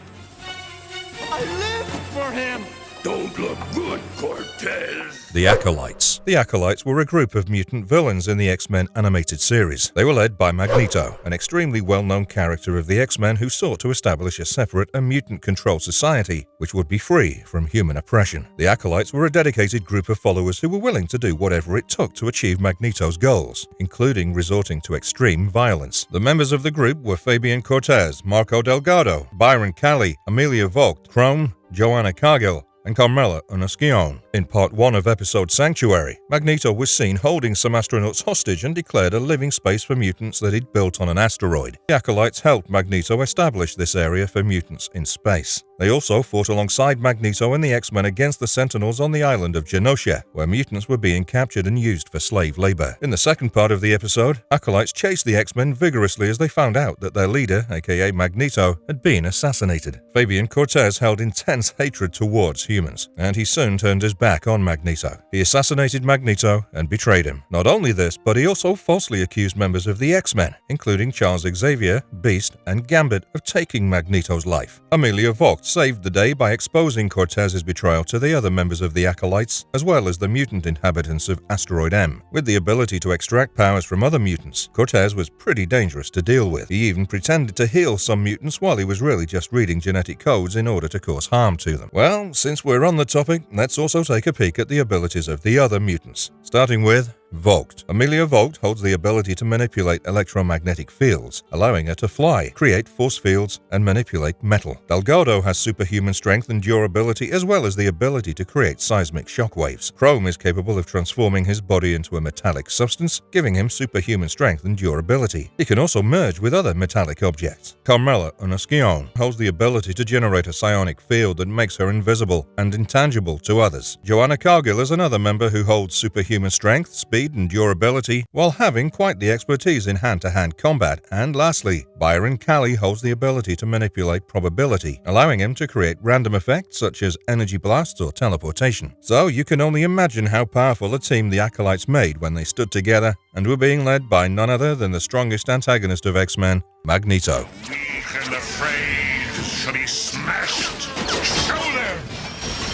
I live for him! Don't look good, Cortez. The Acolytes. The Acolytes were a group of mutant villains in the X-Men animated series. They were led by Magneto, an extremely well-known character of the X-Men who sought to establish a separate and mutant-controlled society which would be free from human oppression. The Acolytes were a dedicated group of followers who were willing to do whatever it took to achieve Magneto's goals, including resorting to extreme violence. The members of the group were Fabian Cortez, Marco Delgado, Byron Cali, Amelia Vogt, Crone, Joanna Cargill, and Carmela Unascion. In Part 1 of episode Sanctuary, Magneto was seen holding some astronauts hostage and declared a living space for mutants that he'd built on an asteroid. The Acolytes helped Magneto establish this area for mutants in space. They also fought alongside Magneto and the X-Men against the Sentinels on the island of Genosha, where mutants were being captured and used for slave labor. In the second part of the episode, Acolytes chased the X-Men vigorously as they found out that their leader, aka Magneto, had been assassinated. Fabian Cortez held intense hatred towards humans, and he soon turned his back on Magneto. He assassinated Magneto and betrayed him. Not only this, but he also falsely accused members of the X-Men, including Charles Xavier, Beast, and Gambit, of taking Magneto's life. Amelia Vogt saved the day by exposing Cortez's betrayal to the other members of the Acolytes, as well as the mutant inhabitants of Asteroid M. With the ability to extract powers from other mutants, Cortez was pretty dangerous to deal with. He even pretended to heal some mutants while he was really just reading genetic codes in order to cause harm to them. Well, since we're on the topic, let's also take a peek at the abilities of the other mutants, starting with Vogt. Amelia Vogt holds the ability to manipulate electromagnetic fields, allowing her to fly, create force fields, and manipulate metal. Delgado has superhuman strength and durability, as well as the ability to create seismic shockwaves. Chrome is capable of transforming his body into a metallic substance, giving him superhuman strength and durability. He can also merge with other metallic objects. Carmela Unascion holds the ability to generate a psionic field that makes her invisible and intangible to others. Joanna Cargill is another member who holds superhuman strength, speed, and durability, while having quite the expertise in hand-to-hand combat. And lastly, Byron Calley holds the ability to manipulate probability, allowing him to create random effects such as energy blasts or teleportation. So you can only imagine how powerful a team the Acolytes made when they stood together and were being led by none other than the strongest antagonist of X-Men, Magneto. Weak and afraid shall be smashed. Show them!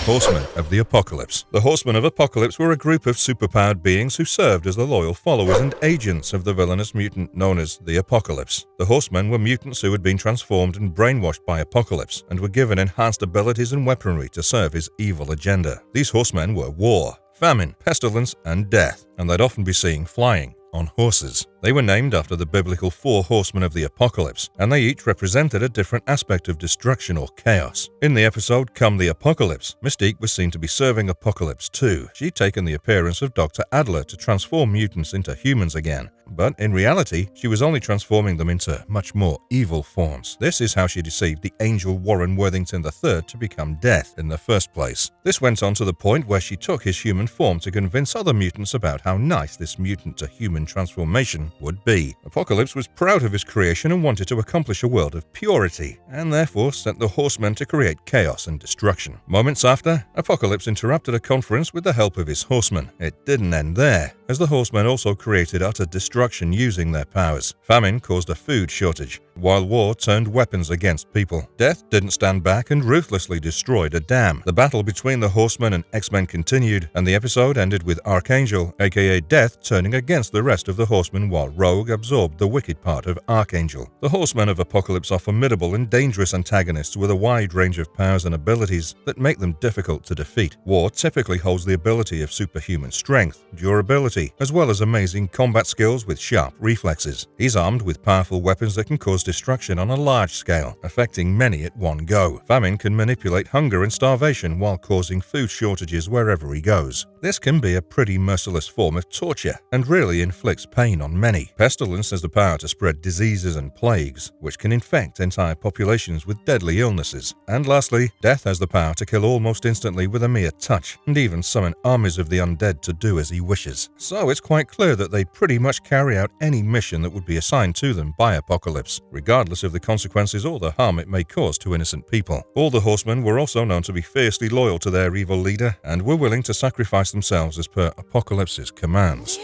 Horsemen of the Apocalypse. The Horsemen of Apocalypse were a group of superpowered beings who served as the loyal followers and agents of the villainous mutant known as the Apocalypse. The Horsemen were mutants who had been transformed and brainwashed by Apocalypse, and were given enhanced abilities and weaponry to serve his evil agenda. These Horsemen were war, famine, pestilence, and death, and they'd often be seen flying on horses. They were named after the biblical 4 horsemen of the apocalypse, and they each represented a different aspect of destruction or chaos. In the episode Come the Apocalypse, Mystique was seen to be serving Apocalypse too. She'd taken the appearance of Dr. Adler to transform mutants into humans again, but in reality, she was only transforming them into much more evil forms. This is how she deceived the angel Warren Worthington III to become Death in the first place. This went on to the point where she took his human form to convince other mutants about how nice this mutant-to-human transformation would be. Apocalypse was proud of his creation and wanted to accomplish a world of purity, and therefore sent the Horsemen to create chaos and destruction. Moments after, Apocalypse interrupted a conference with the help of his Horsemen. It didn't end there, as the Horsemen also created utter destruction using their powers. Famine caused a food shortage, while war turned weapons against people. Death didn't stand back and ruthlessly destroyed a dam. The battle between the Horsemen and X-Men continued, and the episode ended with Archangel, aka Death, turning against the rest of the Horsemen while Rogue absorbed the wicked part of Archangel. The Horsemen of Apocalypse are formidable and dangerous antagonists with a wide range of powers and abilities that make them difficult to defeat. War typically holds the ability of superhuman strength, durability, as well as amazing combat skills with sharp reflexes. He's armed with powerful weapons that can cause destruction on a large scale, affecting many at one go. Famine can manipulate hunger and starvation while causing food shortages wherever he goes. This can be a pretty merciless form of torture and really inflicts pain on many. Pestilence has the power to spread diseases and plagues, which can infect entire populations with deadly illnesses. And lastly, Death has the power to kill almost instantly with a mere touch, and even summon armies of the undead to do as he wishes. So it's quite clear that they pretty much carry out any mission that would be assigned to them by Apocalypse, regardless of the consequences or the harm it may cause to innocent people. All the Horsemen were also known to be fiercely loyal to their evil leader, and were willing to sacrifice themselves as per Apocalypse's commands.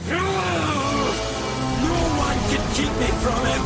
No one can keep me from him!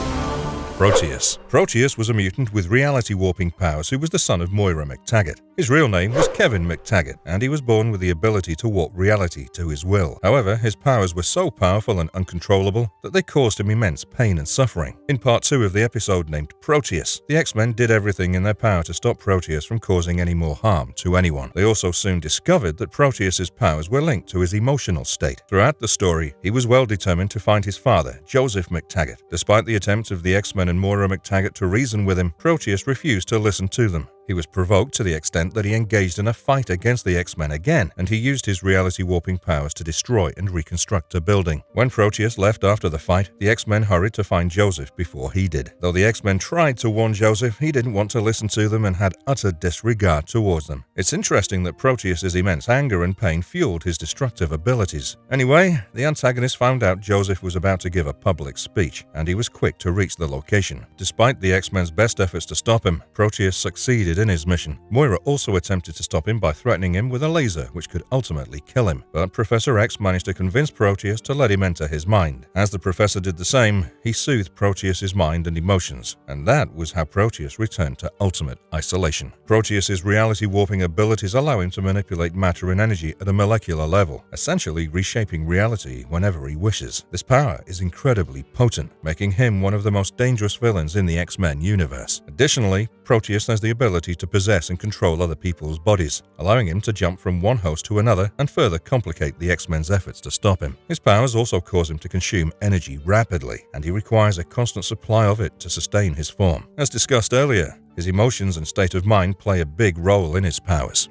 Proteus. Proteus was a mutant with reality warping powers who was the son of Moira McTaggart. His real name was Kevin McTaggart, and he was born with the ability to warp reality to his will. However, his powers were so powerful and uncontrollable that they caused him immense pain and suffering. In part 2 of the episode named Proteus, the X-Men did everything in their power to stop Proteus from causing any more harm to anyone. They also soon discovered that Proteus's powers were linked to his emotional state. Throughout the story, he was well determined to find his father, Joseph McTaggart. Despite the attempts of the X-Men and Moira McTaggart to reason with him, Proteus refused to listen to them. He was provoked to the extent that he engaged in a fight against the X-Men again, and he used his reality-warping powers to destroy and reconstruct a building. When Proteus left after the fight, the X-Men hurried to find Joseph before he did. Though the X-Men tried to warn Joseph, he didn't want to listen to them and had utter disregard towards them. It's interesting that Proteus's immense anger and pain fueled his destructive abilities. Anyway, the antagonist found out Joseph was about to give a public speech, and he was quick to reach the location. Despite the X-Men's best efforts to stop him, Proteus succeeded in his mission. Moira also attempted to stop him by threatening him with a laser which could ultimately kill him, but Professor X managed to convince Proteus to let him enter his mind. As the professor did the same, he soothed Proteus's mind and emotions, and that was how Proteus returned to ultimate isolation. Proteus's reality-warping abilities allow him to manipulate matter and energy at a molecular level, essentially reshaping reality whenever he wishes. This power is incredibly potent, making him one of the most dangerous villains in the X-Men universe. Additionally, Proteus has the ability to possess and control other people's bodies, allowing him to jump from one host to another and further complicate the X-Men's efforts to stop him. His powers also cause him to consume energy rapidly, and he requires a constant supply of it to sustain his form. As discussed earlier, his emotions and state of mind play a big role in his powers.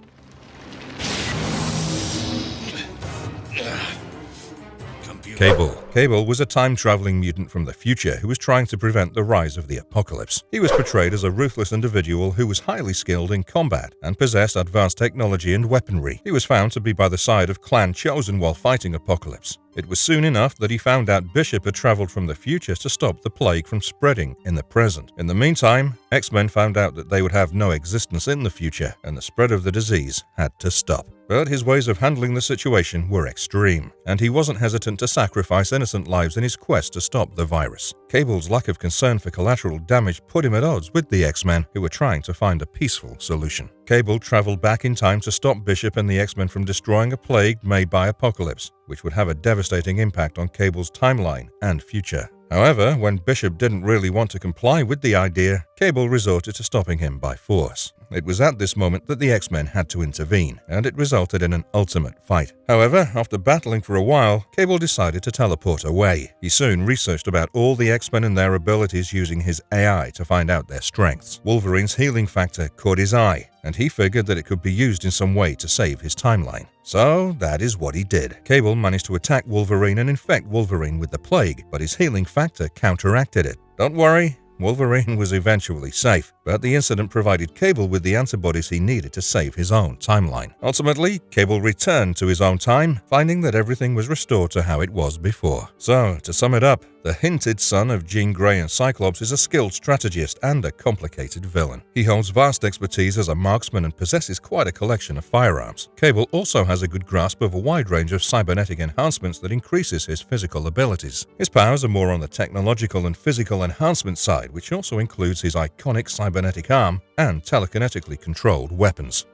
Cable was a time-traveling mutant from the future who was trying to prevent the rise of the apocalypse. He was portrayed as a ruthless individual who was highly skilled in combat and possessed advanced technology and weaponry. He was found to be by the side of Clan Chosen while fighting Apocalypse. It was soon enough that he found out Bishop had traveled from the future to stop the plague from spreading in the present. In the meantime, X-Men found out that they would have no existence in the future, and the spread of the disease had to stop. But his ways of handling the situation were extreme, and he wasn't hesitant to sacrifice innocent lives in his quest to stop the virus. Cable's lack of concern for collateral damage put him at odds with the X-Men, who were trying to find a peaceful solution. Cable traveled back in time to stop Bishop and the X-Men from destroying a plague made by Apocalypse, which would have a devastating impact on Cable's timeline and future. However, when Bishop didn't really want to comply with the idea, Cable resorted to stopping him by force. It was at this moment that the X-Men had to intervene, and it resulted in an ultimate fight. However, after battling for a while, Cable decided to teleport away. He soon researched about all the X-Men and their abilities using his AI to find out their strengths. Wolverine's healing factor caught his eye, and he figured that it could be used in some way to save his timeline. So that is what he did. Cable managed to attack Wolverine and infect Wolverine with the plague, but his healing factor counteracted it. Don't worry, Wolverine was eventually safe, but the incident provided Cable with the antibodies he needed to save his own timeline. Ultimately, Cable returned to his own time, finding that everything was restored to how it was before. So, to sum it up, the hinted son of Jean Grey and Cyclops is a skilled strategist and a complicated villain. He holds vast expertise as a marksman and possesses quite a collection of firearms. Cable also has a good grasp of a wide range of cybernetic enhancements that increases his physical abilities. His powers are more on the technological and physical enhancement side, which also includes his iconic cybernetic arm and telekinetically controlled weapons.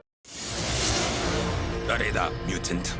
Dareda, mutant.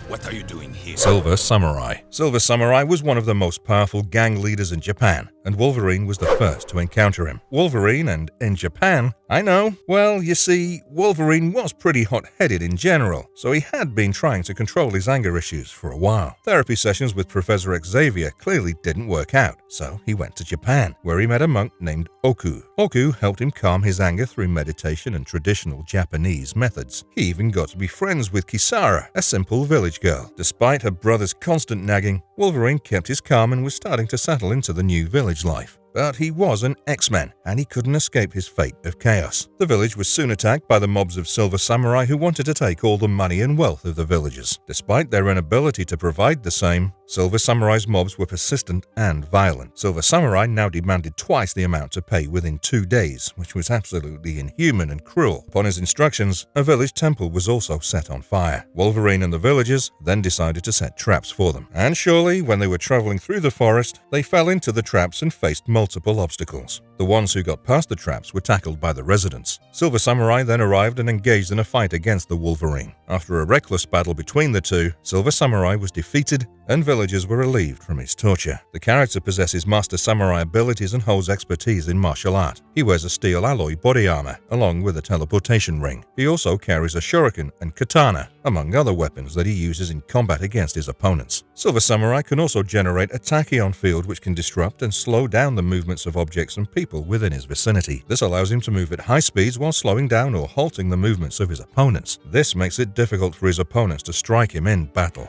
What are you doing here? Silver Samurai. Silver Samurai was one of the most powerful gang leaders in Japan, and Wolverine was the first to encounter him. Wolverine and in Japan? I know. Well, you see, Wolverine was pretty hot-headed in general, so he had been trying to control his anger issues for a while. Therapy sessions with Professor Xavier clearly didn't work out, so he went to Japan, where he met a monk named Oku. Oku helped him calm his anger through meditation and traditional Japanese methods. He even got to be friends with Kisara, a simple village girl. Despite her brother's constant nagging, Wolverine kept his calm and was starting to settle into the new village life. But he was an X-Man, and he couldn't escape his fate of chaos. The village was soon attacked by the mobs of Silver Samurai who wanted to take all the money and wealth of the villagers. Despite their inability to provide the same, Silver Samurai's mobs were persistent and violent. Silver Samurai now demanded twice the amount to pay within 2 days, which was absolutely inhuman and cruel. Upon his instructions, a village temple was also set on fire. Wolverine and the villagers then decided to set traps for them. And surely, when they were traveling through the forest, they fell into the traps and faced multiple obstacles. The ones who got past the traps were tackled by the residents. Silver Samurai then arrived and engaged in a fight against the Wolverine. After a reckless battle between the two, Silver Samurai was defeated and villagers were relieved from his torture. The character possesses Master Samurai abilities and holds expertise in martial art. He wears a steel alloy body armor, along with a teleportation ring. He also carries a shuriken and katana, among other weapons that he uses in combat against his opponents. Silver Samurai can also generate a tachyon field which can disrupt and slow down the movements of objects and people within his vicinity. This allows him to move at high speeds while slowing down or halting the movements of his opponents. This makes it difficult for his opponents to strike him in battle.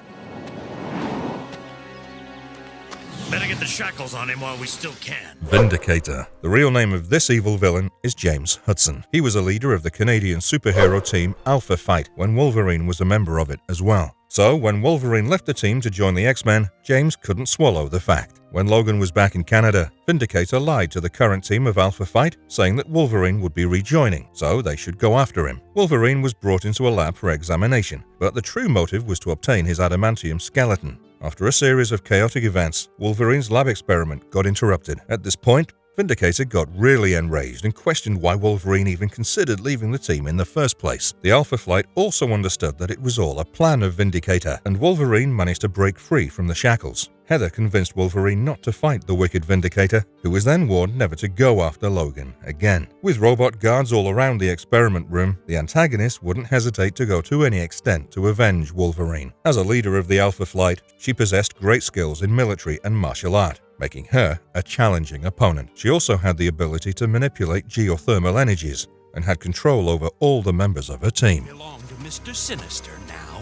Better get the shackles on him while we still can. Vindicator. The real name of this evil villain is James Hudson. He was a leader of the Canadian superhero team Alpha Flight when Wolverine was a member of it as well. So, when Wolverine left the team to join the X-Men, James couldn't swallow the fact. When Logan was back in Canada, Vindicator lied to the current team of Alpha Flight, saying that Wolverine would be rejoining, so they should go after him. Wolverine was brought into a lab for examination, but the true motive was to obtain his adamantium skeleton. After a series of chaotic events, Wolverine's lab experiment got interrupted. At this point, Vindicator got really enraged and questioned why Wolverine even considered leaving the team in the first place. The Alpha Flight also understood that it was all a plan of Vindicator, and Wolverine managed to break free from the shackles. Heather convinced Wolverine not to fight the wicked Vindicator, who was then warned never to go after Logan again. With robot guards all around the experiment room, the antagonist wouldn't hesitate to go to any extent to avenge Wolverine. As a leader of the Alpha Flight, she possessed great skills in military and martial art, making her a challenging opponent. She also had the ability to manipulate geothermal energies and had control over all the members of her team. Belong to Mr. Sinister now.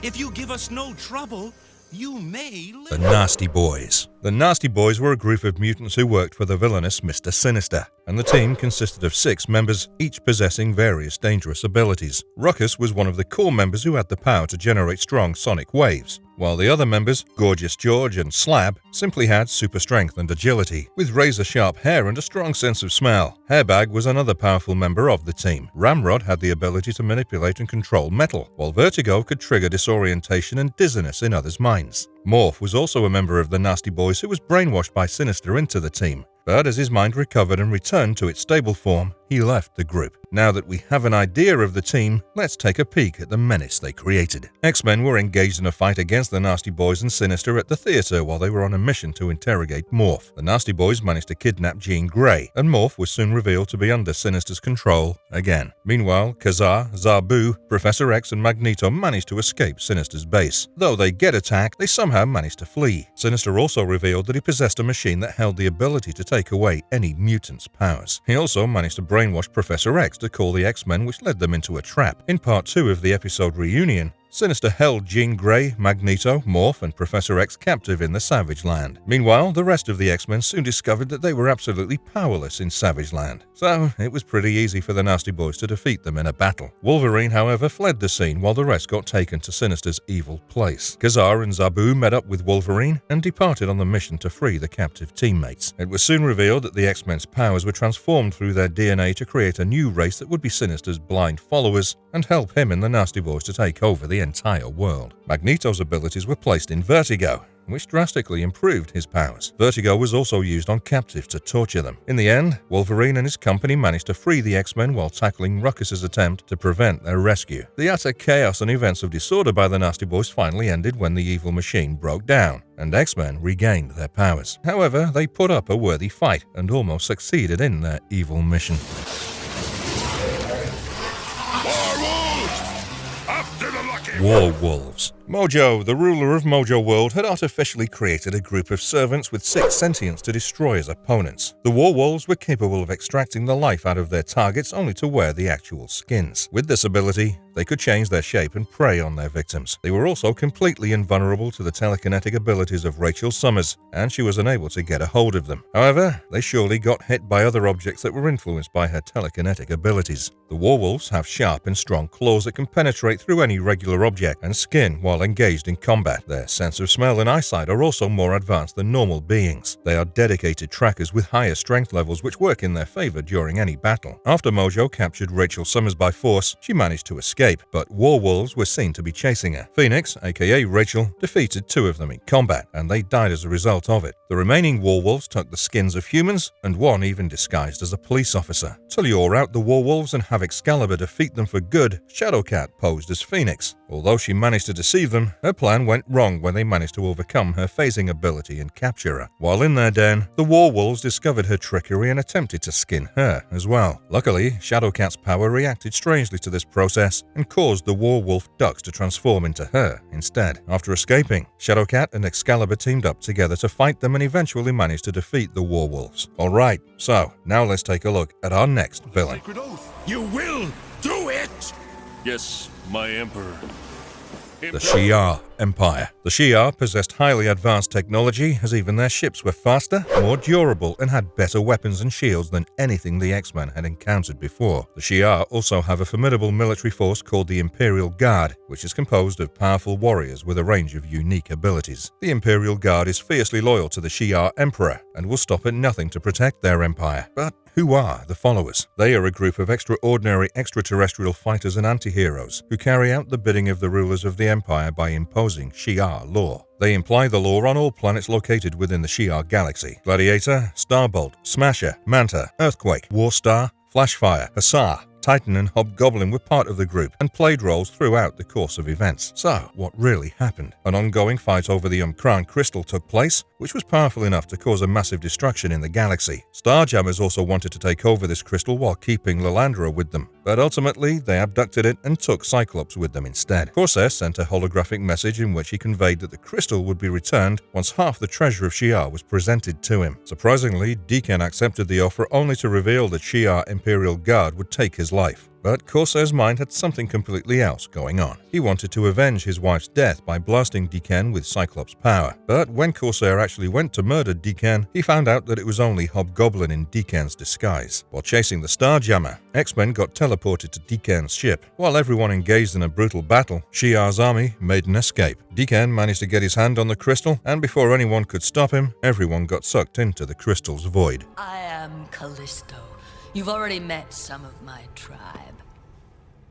If you give us no trouble, you may live. The Nasty Boys. The Nasty Boys were a group of mutants who worked for the villainous Mr. Sinister, and the team consisted of 6 members, each possessing various dangerous abilities. Ruckus was one of the core members who had the power to generate strong sonic waves, while the other members, Gorgeous George and Slab, simply had super strength and agility, with razor-sharp hair and a strong sense of smell. Hairbag was another powerful member of the team. Ramrod had the ability to manipulate and control metal, while Vertigo could trigger disorientation and dizziness in others' minds. Morph was also a member of the Nasty Boys who was brainwashed by Sinister into the team, but as his mind recovered and returned to its stable form, he left the group. Now that we have an idea of the team, let's take a peek at the menace they created. X-Men were engaged in a fight against the Nasty Boys and Sinister at the theater while they were on a mission to interrogate Morph. The Nasty Boys managed to kidnap Jean Grey, and Morph was soon revealed to be under Sinister's control again. Meanwhile, Kazar, Zabu, Professor X, and Magneto managed to escape Sinister's base. Though they get attacked, they somehow managed to flee. Sinister also revealed that he possessed a machine that held the ability to take away any mutant's powers. He also managed to brainwash Professor X to call the X-Men, which led them into a trap. In Part 2 of the episode Reunion, Sinister held Jean Grey, Magneto, Morph, and Professor X captive in the Savage Land. Meanwhile, the rest of the X-Men soon discovered that they were absolutely powerless in Savage Land, so it was pretty easy for the Nasty Boys to defeat them in a battle. Wolverine, however, fled the scene while the rest got taken to Sinister's evil place. Kazar and Zabu met up with Wolverine and departed on the mission to free the captive teammates. It was soon revealed that the X-Men's powers were transformed through their DNA to create a new race that would be Sinister's blind followers and help him and the Nasty Boys to take over the entire world. Magneto's abilities were placed in Vertigo, which drastically improved his powers. Vertigo was also used on captives to torture them. In the end, Wolverine and his company managed to free the X-Men while tackling Ruckus's attempt to prevent their rescue. The utter chaos and events of disorder by the Nasty Boys finally ended when the evil machine broke down, and X-Men regained their powers. However, they put up a worthy fight and almost succeeded in their evil mission. War Wolves. Mojo, the ruler of Mojo World, had artificially created a group of servants with 6 sentience to destroy his opponents. The War Wolves were capable of extracting the life out of their targets only to wear the actual skins. With this ability, they could change their shape and prey on their victims. They were also completely invulnerable to the telekinetic abilities of Rachel Summers, and she was unable to get a hold of them. However, they surely got hit by other objects that were influenced by her telekinetic abilities. The War Wolves have sharp and strong claws that can penetrate through any regular object and skin while engaged in combat. Their sense of smell and eyesight are also more advanced than normal beings. They are dedicated trackers with higher strength levels which work in their favor during any battle. After Mojo captured Rachel Summers by force, she managed to escape, but War Wolves were seen to be chasing her. Phoenix, aka Rachel, defeated 2 of them in combat, and they died as a result of it. The remaining War Wolves took the skins of humans, and one even disguised as a police officer. To lure out the War Wolves and have Excalibur defeat them for good, Shadowcat posed as Phoenix. Although she managed to deceive them, her plan went wrong when they managed to overcome her phasing ability and capture her. While in their den, the War Wolves discovered her trickery and attempted to skin her as well. Luckily, Shadowcat's power reacted strangely to this process, and caused the Warwolf ducks to transform into her instead. After escaping, Shadowcat and Excalibur teamed up together to fight them and eventually managed to defeat the Warwolves. Alright, so now let's take a look at our next villain. Sacred oath. You will do it! Yes, my Emperor. The Shi'ar Empire. The Shi'ar possessed highly advanced technology, as even their ships were faster, more durable, and had better weapons and shields than anything the X-Men had encountered before. The Shi'ar also have a formidable military force called the Imperial Guard, which is composed of powerful warriors with a range of unique abilities. The Imperial Guard is fiercely loyal to the Shi'ar Emperor and will stop at nothing to protect their empire. But who are the Followers? They are a group of extraordinary extraterrestrial fighters and anti-heroes who carry out the bidding of the rulers of the Empire by imposing Shi'ar law. They imply the law on all planets located within the Shi'ar galaxy. Gladiator, Starbolt, Smasher, Manta, Earthquake, Warstar, Flashfire, Hussar, Titan and Hobgoblin were part of the group and played roles throughout the course of events. So, what really happened? An ongoing fight over the Umkran crystal took place, which was powerful enough to cause a massive destruction in the galaxy. Starjammers also wanted to take over this crystal while keeping Lilandra with them, but ultimately they abducted it and took Cyclops with them instead. Corsair sent a holographic message in which he conveyed that the crystal would be returned once half the treasure of Shi'ar was presented to him. Surprisingly, Deacon accepted the offer only to reveal that Shi'ar Imperial Guard would take his life. But Corsair's mind had something completely else going on. He wanted to avenge his wife's death by blasting Deacon with Cyclops' power. But when Corsair actually went to murder Deacon, he found out that it was only Hobgoblin in Deacon's disguise. While chasing the Starjammer, X-Men got teleported to Deacon's ship. While everyone engaged in a brutal battle, Shi'ar's army made an escape. Deacon managed to get his hand on the crystal, and before anyone could stop him, everyone got sucked into the crystal's void. I am Callisto. You've already met some of my tribe.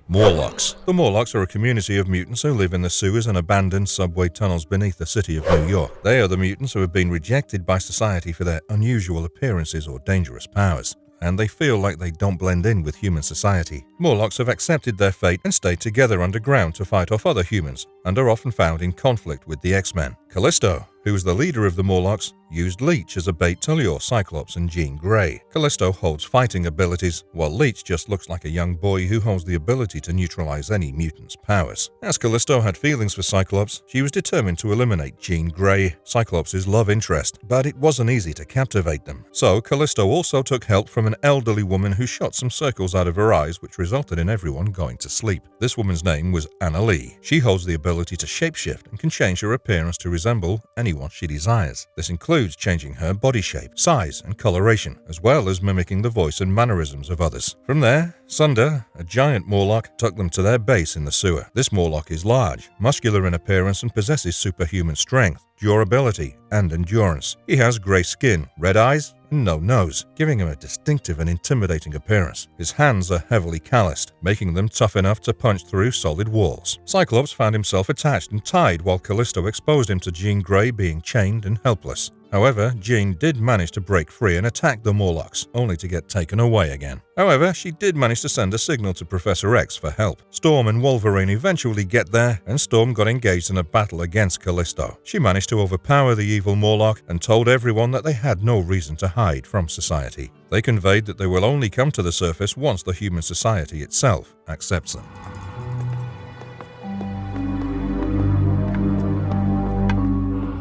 Morlocks. The Morlocks are a community of mutants who live in the sewers and abandoned subway tunnels beneath the city of New York. They are the mutants who have been rejected by society for their unusual appearances or dangerous powers, and they feel like they don't blend in with human society. Morlocks have accepted their fate and stay together underground to fight off other humans, and are often found in conflict with the X-Men. Callisto, who is the leader of the Morlocks, used Leech as a bait to lure Cyclops and Jean Grey. Callisto holds fighting abilities, while Leech just looks like a young boy who holds the ability to neutralize any mutant's powers. As Callisto had feelings for Cyclops, she was determined to eliminate Jean Grey, Cyclops' love interest, but it wasn't easy to captivate them. So Callisto also took help from an elderly woman who shot some circles out of her eyes, which resulted in everyone going to sleep. This woman's name was Anna Lee. She holds the ability to shapeshift and can change her appearance to resemble anyone she desires. This includes changing her body shape, size, and coloration, as well as mimicking the voice and mannerisms of others. From there, Sunder, a giant Morlock, took them to their base in the sewer. This Morlock is large, muscular in appearance, and possesses superhuman strength, durability, and endurance. He has grey skin, red eyes, and no nose, giving him a distinctive and intimidating appearance. His hands are heavily calloused, making them tough enough to punch through solid walls. Cyclops found himself attached and tied while Callisto exposed him to Jean Grey being chained and helpless. However, Jean did manage to break free and attack the Morlocks, only to get taken away again. However, she did manage to send a signal to Professor X for help. Storm and Wolverine eventually get there, and Storm got engaged in a battle against Callisto. She managed to overpower the evil Morlock and told everyone that they had no reason to hide from society. They conveyed that they will only come to the surface once the human society itself accepts them.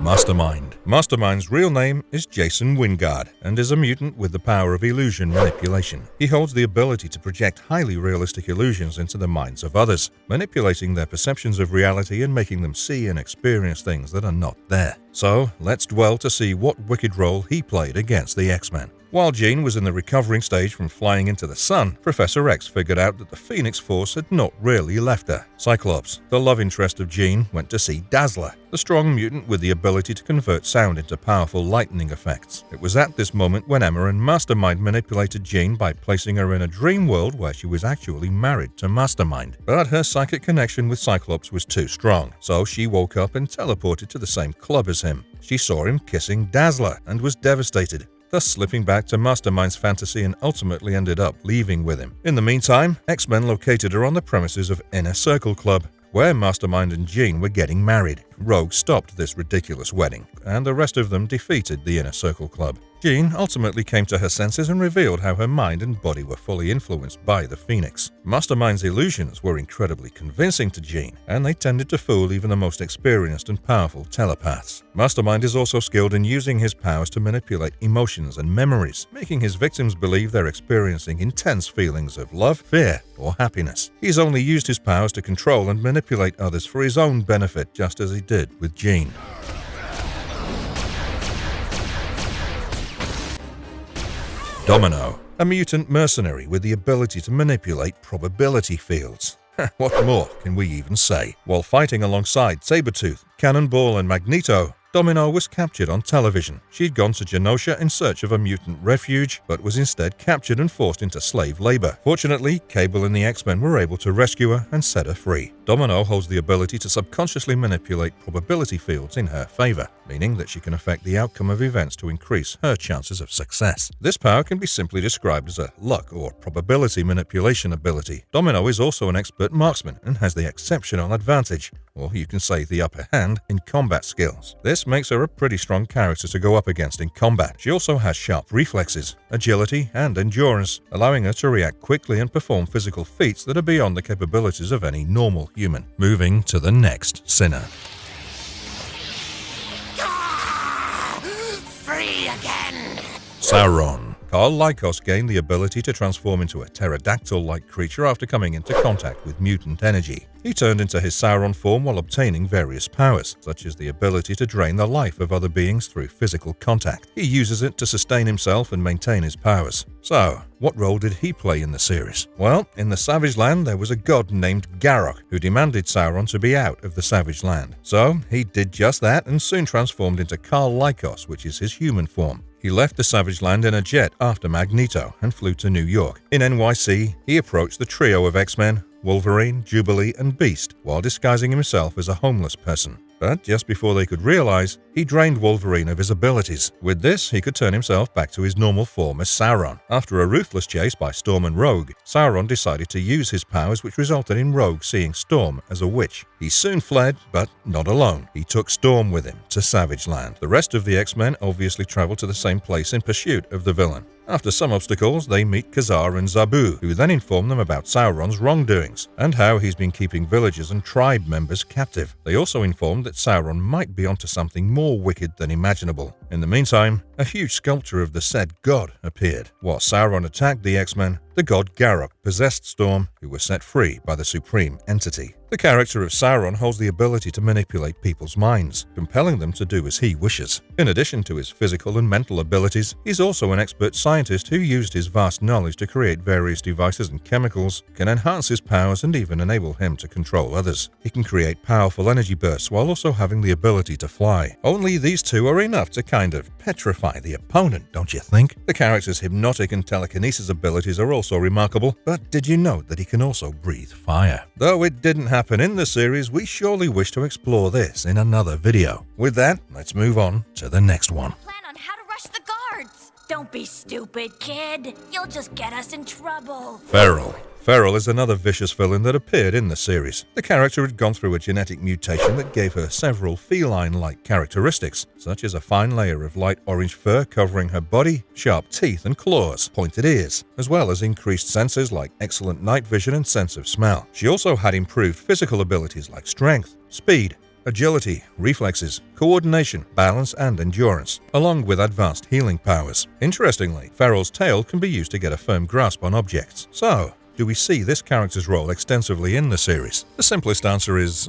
Mastermind. Mastermind's real name is Jason Wingard and is a mutant with the power of illusion manipulation. He holds the ability to project highly realistic illusions into the minds of others, manipulating their perceptions of reality and making them see and experience things that are not there. So, let's dwell to see what wicked role he played against the X-Men. While Jean was in the recovering stage from flying into the sun, Professor X figured out that the Phoenix Force had not really left her. Cyclops, the love interest of Jean, went to see Dazzler, the strong mutant with the ability to convert sound into powerful lightning effects. It was at this moment when Emma and Mastermind manipulated Jean by placing her in a dream world where she was actually married to Mastermind. But her psychic connection with Cyclops was too strong, so she woke up and teleported to the same club as him. She saw him kissing Dazzler and was devastated, thus slipping back to Mastermind's fantasy and ultimately ended up leaving with him. In the meantime, X-Men located her on the premises of Inner Circle Club, where Mastermind and Jean were getting married. Rogue stopped this ridiculous wedding, and the rest of them defeated the Inner Circle Club. Jean ultimately came to her senses and revealed how her mind and body were fully influenced by the Phoenix. Mastermind's illusions were incredibly convincing to Jean, and they tended to fool even the most experienced and powerful telepaths. Mastermind is also skilled in using his powers to manipulate emotions and memories, making his victims believe they're experiencing intense feelings of love, fear, or happiness. He's only used his powers to control and manipulate others for his own benefit, just as he did with Jean. Domino, a mutant mercenary with the ability to manipulate probability fields. What more can we even say? While fighting alongside Sabretooth, Cannonball, and Magneto, Domino was captured on television. She'd gone to Genosha in search of a mutant refuge, but was instead captured and forced into slave labor. Fortunately, Cable and the X-Men were able to rescue her and set her free. Domino holds the ability to subconsciously manipulate probability fields in her favor, meaning that she can affect the outcome of events to increase her chances of success. This power can be simply described as a luck or probability manipulation ability. Domino is also an expert marksman and has the exceptional advantage, or you can say the upper hand, in combat skills. This makes her a pretty strong character to go up against in combat. She also has sharp reflexes, agility, and endurance, allowing her to react quickly and perform physical feats that are beyond the capabilities of any normal human. Moving to the next sinner. Free again! Sauron. Karl Lykos gained the ability to transform into a pterodactyl-like creature after coming into contact with mutant energy. He turned into his Sauron form while obtaining various powers, such as the ability to drain the life of other beings through physical contact. He uses it to sustain himself and maintain his powers. So, what role did he play in the series? Well, in the Savage Land there was a god named Garrock who demanded Sauron to be out of the Savage Land. So, he did just that and soon transformed into Karl Lykos, which is his human form. He left the Savage Land in a jet after Magneto and flew to New York. In NYC, he approached the trio of X-Men, Wolverine, Jubilee, and Beast, while disguising himself as a homeless person. But just before they could realize, he drained Wolverine of his abilities. With this, he could turn himself back to his normal form as Sauron. After a ruthless chase by Storm and Rogue, Sauron decided to use his powers, which resulted in Rogue seeing Storm as a witch. He soon fled, but not alone. He took Storm with him to Savage Land. The rest of the X-Men obviously traveled to the same place in pursuit of the villain. After some obstacles, they meet Khazar and Zabu, who then inform them about Sauron's wrongdoings and how he's been keeping villagers and tribe members captive. They also inform that Sauron might be onto something more wicked than imaginable. In the meantime, a huge sculpture of the said god appeared. While Sauron attacked the X-Men, the god Garrock possessed Storm, who was set free by the Supreme Entity. The character of Sauron holds the ability to manipulate people's minds, compelling them to do as he wishes. In addition to his physical and mental abilities, he's also an expert scientist who used his vast knowledge to create various devices and chemicals, can enhance his powers and even enable him to control others. He can create powerful energy bursts while also having the ability to fly. Only these two are enough to kind of petrify the opponent, don't you think? The character's hypnotic and telekinesis abilities are also remarkable, but did you know that he can also breathe fire? Though it didn't happen in the series, we surely wish to explore this in another video. With that, let's move on to the next one. Plan on how to rush the guards. Don't be stupid, kid. You'll just get us in trouble. Feral. Feral is another vicious villain that appeared in the series. The character had gone through a genetic mutation that gave her several feline-like characteristics, such as a fine layer of light orange fur covering her body, sharp teeth and claws, pointed ears, as well as increased senses like excellent night vision and sense of smell. She also had improved physical abilities like strength, speed, agility, reflexes, coordination, balance, and endurance, along with advanced healing powers. Interestingly, Feral's tail can be used to get a firm grasp on objects. So, do we see this character's role extensively in the series? The simplest answer is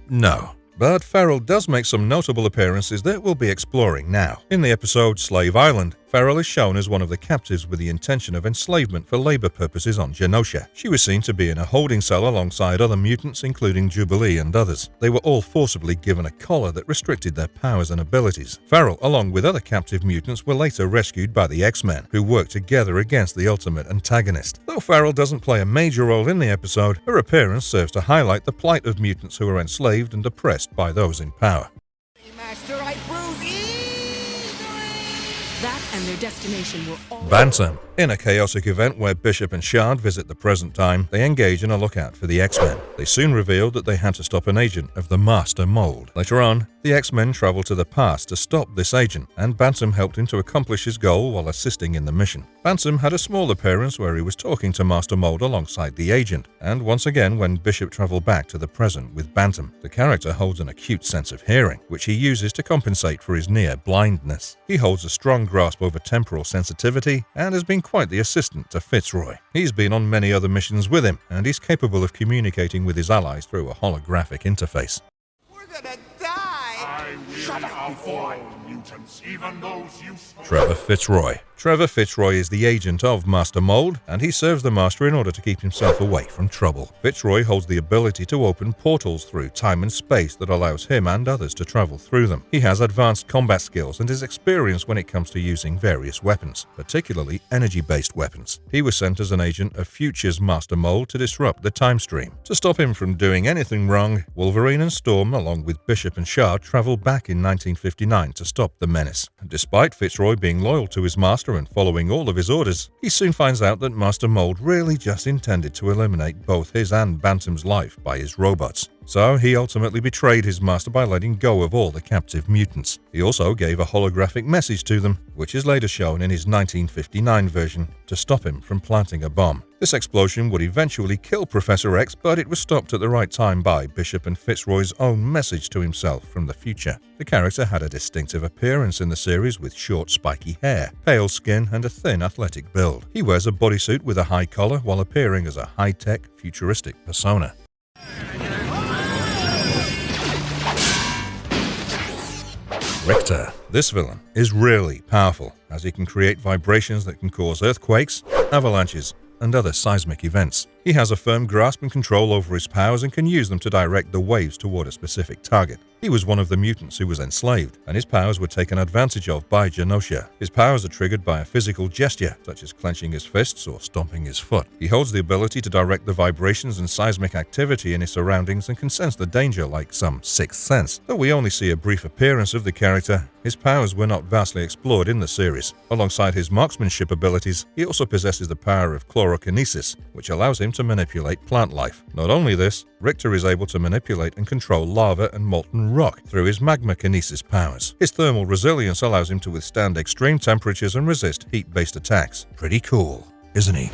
no. But Feral does make some notable appearances that we'll be exploring now. In the episode Slave Island, Feral is shown as one of the captives with the intention of enslavement for labor purposes on Genosha. She was seen to be in a holding cell alongside other mutants, including Jubilee and others. They were all forcibly given a collar that restricted their powers and abilities. Feral, along with other captive mutants, were later rescued by the X-Men, who worked together against the ultimate antagonist. Though Feral doesn't play a major role in the episode, her appearance serves to highlight the plight of mutants who are enslaved and oppressed by those in power. Master, I bruise easily. That and their destination will all... Bantam. In a chaotic event where Bishop and Shard visit the present time, they engage in a lookout for the X-Men. They soon revealed that they had to stop an agent of the Master Mold. Later on, the X-Men travel to the past to stop this agent, and Bantam helped him to accomplish his goal while assisting in the mission. Bantam had a small appearance where he was talking to Master Mold alongside the agent, and once again when Bishop traveled back to the present with Bantam, the character holds an acute sense of hearing, which he uses to compensate for his near blindness. He holds a strong grasp over temporal sensitivity and has been quite the assistant to Fitzroy. He's been on many other missions with him, and he's capable of communicating with his allies through a holographic interface. We're gonna die! Shut up before mutants, even those useful. Trevor Fitzroy. Trevor Fitzroy is the agent of Master Mold, and he serves the Master in order to keep himself away from trouble. Fitzroy holds the ability to open portals through time and space that allows him and others to travel through them. He has advanced combat skills and is experienced when it comes to using various weapons, particularly energy-based weapons. He was sent as an agent of Future's Master Mold to disrupt the time stream. To stop him from doing anything wrong, Wolverine and Storm, along with Bishop and Shard, travel back in 1959 to stop the menace. Despite Fitzroy being loyal to his master and following all of his orders, he soon finds out that Master Mold really just intended to eliminate both his and Bantam's life by his robots. So he ultimately betrayed his master by letting go of all the captive mutants. He also gave a holographic message to them, which is later shown in his 1959 version, to stop him from planting a bomb. This explosion would eventually kill Professor X, but it was stopped at the right time by Bishop and Fitzroy's own message to himself from the future. The character had a distinctive appearance in the series with short spiky hair, pale skin, and a thin athletic build. He wears a bodysuit with a high collar while appearing as a high-tech, futuristic persona. Rictor. This villain is really powerful, as he can create vibrations that can cause earthquakes, avalanches, and other seismic events. He has a firm grasp and control over his powers and can use them to direct the waves toward a specific target. He was one of the mutants who was enslaved, and his powers were taken advantage of by Genosha. His powers are triggered by a physical gesture, such as clenching his fists or stomping his foot. He holds the ability to direct the vibrations and seismic activity in his surroundings and can sense the danger like some sixth sense. Though we only see a brief appearance of the character, his powers were not vastly explored in the series. Alongside his marksmanship abilities, he also possesses the power of chlorokinesis, which allows him to manipulate plant life. Not only this, Rictor is able to manipulate and control lava and molten rock through his magma kinesis powers. His thermal resilience allows him to withstand extreme temperatures and resist heat-based attacks. Pretty cool, isn't he?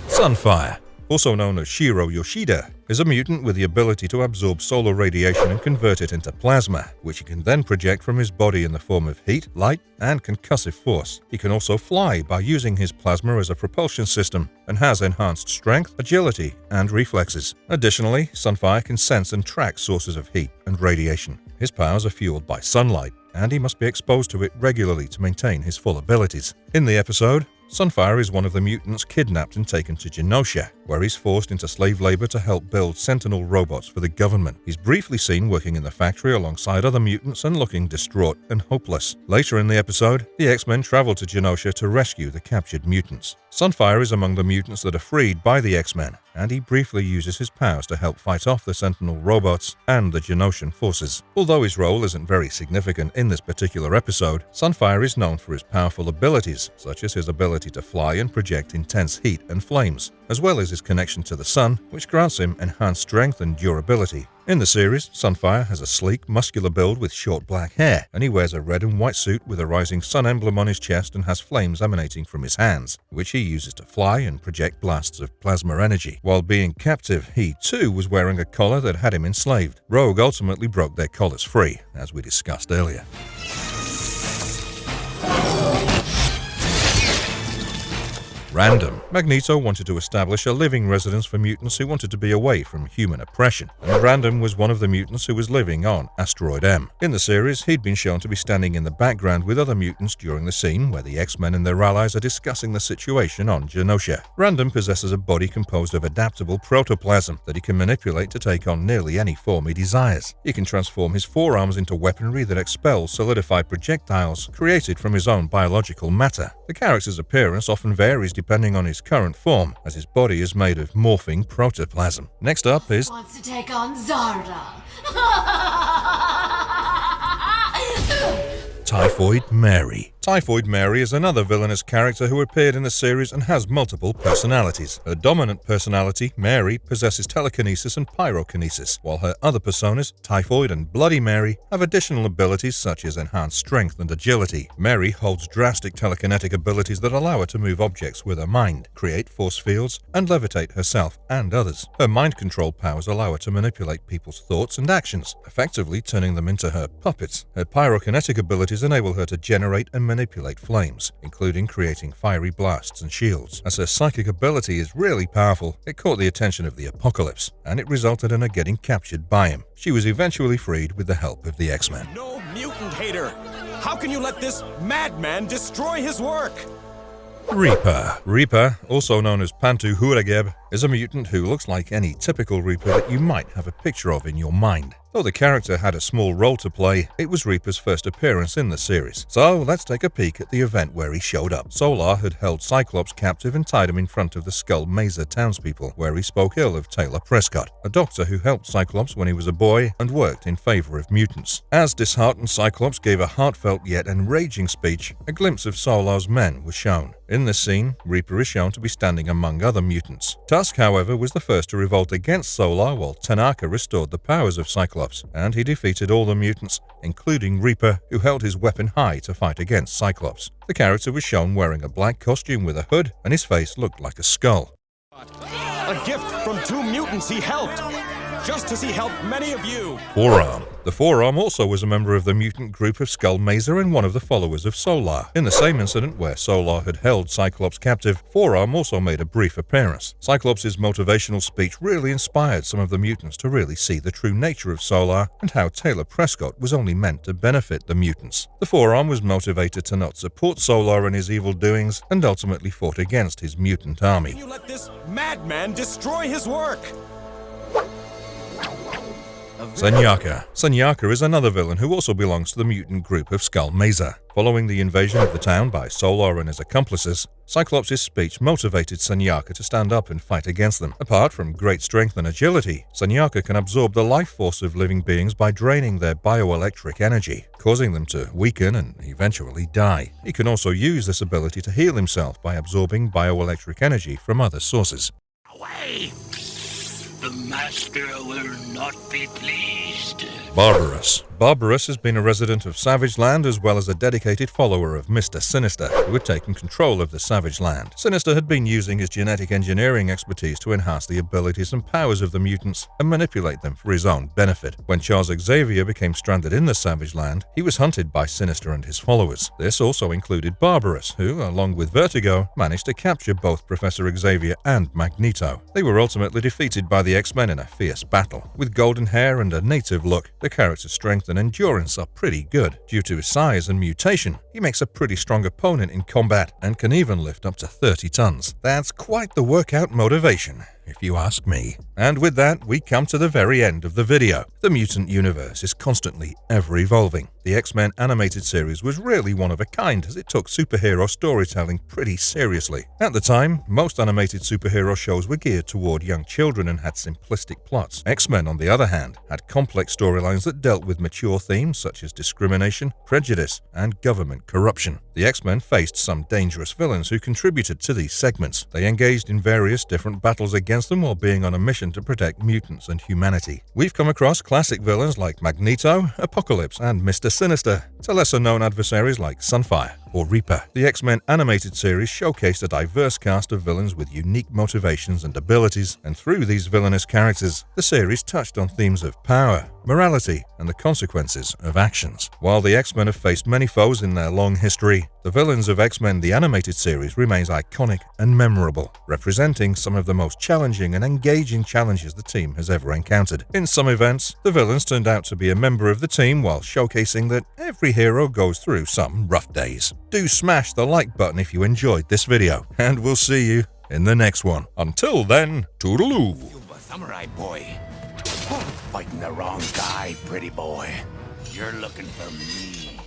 Sunfire, also known as Shiro Yoshida, is a mutant with the ability to absorb solar radiation and convert it into plasma, which he can then project from his body in the form of heat, light, and concussive force. He can also fly by using his plasma as a propulsion system and has enhanced strength, agility, and reflexes. Additionally, Sunfire can sense and track sources of heat and radiation. His powers are fueled by sunlight, and he must be exposed to it regularly to maintain his full abilities. In the episode, Sunfire is one of the mutants kidnapped and taken to Genosha, where he's forced into slave labor to help build Sentinel robots for the government. He's briefly seen working in the factory alongside other mutants and looking distraught and hopeless. Later in the episode, the X-Men travel to Genosha to rescue the captured mutants. Sunfire is among the mutants that are freed by the X-Men, and he briefly uses his powers to help fight off the Sentinel robots and the Genoshan forces. Although his role isn't very significant in this particular episode, Sunfire is known for his powerful abilities, such as his ability to fly and project intense heat and flames, as well as his connection to the sun, which grants him enhanced strength and durability. In the series, Sunfire has a sleek, muscular build with short black hair, and he wears a red and white suit with a rising sun emblem on his chest and has flames emanating from his hands, which he uses to fly and project blasts of plasma energy. While being captive, he too was wearing a collar that had him enslaved. Rogue ultimately broke their collars free, as we discussed earlier. Random. Magneto wanted to establish a living residence for mutants who wanted to be away from human oppression, and Random was one of the mutants who was living on Asteroid M. In the series, he'd been shown to be standing in the background with other mutants during the scene where the X-Men and their allies are discussing the situation on Genosha. Random possesses a body composed of adaptable protoplasm that he can manipulate to take on nearly any form he desires. He can transform his forearms into weaponry that expels solidified projectiles created from his own biological matter. The character's appearance often varies depending on his current form, as his body is made of morphing protoplasm. Next up is Wants to take on Zarda. Typhoid Mary. Typhoid Mary is another villainous character who appeared in the series and has multiple personalities. Her dominant personality, Mary, possesses telekinesis and pyrokinesis, while her other personas, Typhoid and Bloody Mary, have additional abilities such as enhanced strength and agility. Mary holds drastic telekinetic abilities that allow her to move objects with her mind, create force fields, and levitate herself and others. Her mind control powers allow her to manipulate people's thoughts and actions, effectively turning them into her puppets. Her pyrokinetic abilities enable her to generate and manipulate flames, including creating fiery blasts and shields. As her psychic ability is really powerful, it caught the attention of the Apocalypse, and it resulted in her getting captured by him. She was eventually freed with the help of the X-Men. No mutant hater! How can you let this madman destroy his work? Reaper. Reaper, also known as Pantu Hurageb, is a mutant who looks like any typical Reaper that you might have a picture of in your mind. Though the character had a small role to play, it was Reaper's first appearance in the series. So let's take a peek at the event where he showed up. Solar had held Cyclops captive and tied him in front of the Skull Mesa townspeople, where he spoke ill of Taylor Prescott, a doctor who helped Cyclops when he was a boy and worked in favor of mutants. As disheartened Cyclops gave a heartfelt yet enraging speech, a glimpse of Solar's men was shown. In this scene, Reaper is shown to be standing among other mutants. Tusk, however, was the first to revolt against Solar while Tanaka restored the powers of Cyclops, and he defeated all the mutants, including Reaper, who held his weapon high to fight against Cyclops. The character was shown wearing a black costume with a hood, and his face looked like a skull. A gift from 2 mutants he helped, just as he helped many of you. Forearm. The Forearm also was a member of the mutant group of Skull Mesa and one of the followers of Solar. In the same incident where Solar had held Cyclops captive, Forearm also made a brief appearance. Cyclops' motivational speech really inspired some of the mutants to really see the true nature of Solar and how Taylor Prescott was only meant to benefit the mutants. The Forearm was motivated to not support Solar in his evil doings and ultimately fought against his mutant army. Can you let this madman destroy his work? Senyaka. Senyaka is another villain who also belongs to the mutant group of Skull Mesa. Following the invasion of the town by Solar and his accomplices, Cyclops' speech motivated Senyaka to stand up and fight against them. Apart from great strength and agility, Senyaka can absorb the life force of living beings by draining their bioelectric energy, causing them to weaken and eventually die. He can also use this ability to heal himself by absorbing bioelectric energy from other sources. Away! The Master will not be pleased. Barbarous. Barbarous has been a resident of Savage Land as well as a dedicated follower of Mr. Sinister, who had taken control of the Savage Land. Sinister had been using his genetic engineering expertise to enhance the abilities and powers of the mutants and manipulate them for his own benefit. When Charles Xavier became stranded in the Savage Land, he was hunted by Sinister and his followers. This also included Barbarous, who, along with Vertigo, managed to capture both Professor Xavier and Magneto. They were ultimately defeated by the X-Men in a fierce battle. With golden hair and a native look, the character's strength and endurance are pretty good. Due to his size and mutation, he makes a pretty strong opponent in combat and can even lift up to 30 tons. That's quite the workout motivation, if you ask me. And with that, we come to the very end of the video. The mutant universe is constantly ever-evolving. The X-Men animated series was really one of a kind as it took superhero storytelling pretty seriously. At the time, most animated superhero shows were geared toward young children and had simplistic plots. X-Men, on the other hand, had complex storylines that dealt with mature themes such as discrimination, prejudice, and government corruption. The X-Men faced some dangerous villains who contributed to these segments. They engaged in various different battles against them while being on a mission to protect mutants and humanity. We've come across classic villains like Magneto, Apocalypse, and Mr. Sinister, to lesser-known adversaries like Sunfire or Reaper. The X-Men animated series showcased a diverse cast of villains with unique motivations and abilities, and through these villainous characters, the series touched on themes of power, morality, and the consequences of actions. While the X-Men have faced many foes in their long history, the villains of X-Men the animated series remains iconic and memorable, representing some of the most challenging and engaging challenges the team has ever encountered. In some events, the villains turned out to be a member of the team while showcasing that every hero goes through some rough days. Do smash the like button if you enjoyed this video, and we'll see you in the next one. Until then, toodaloo! You samurai boy. Fighting the wrong guy, pretty boy. You're looking for me.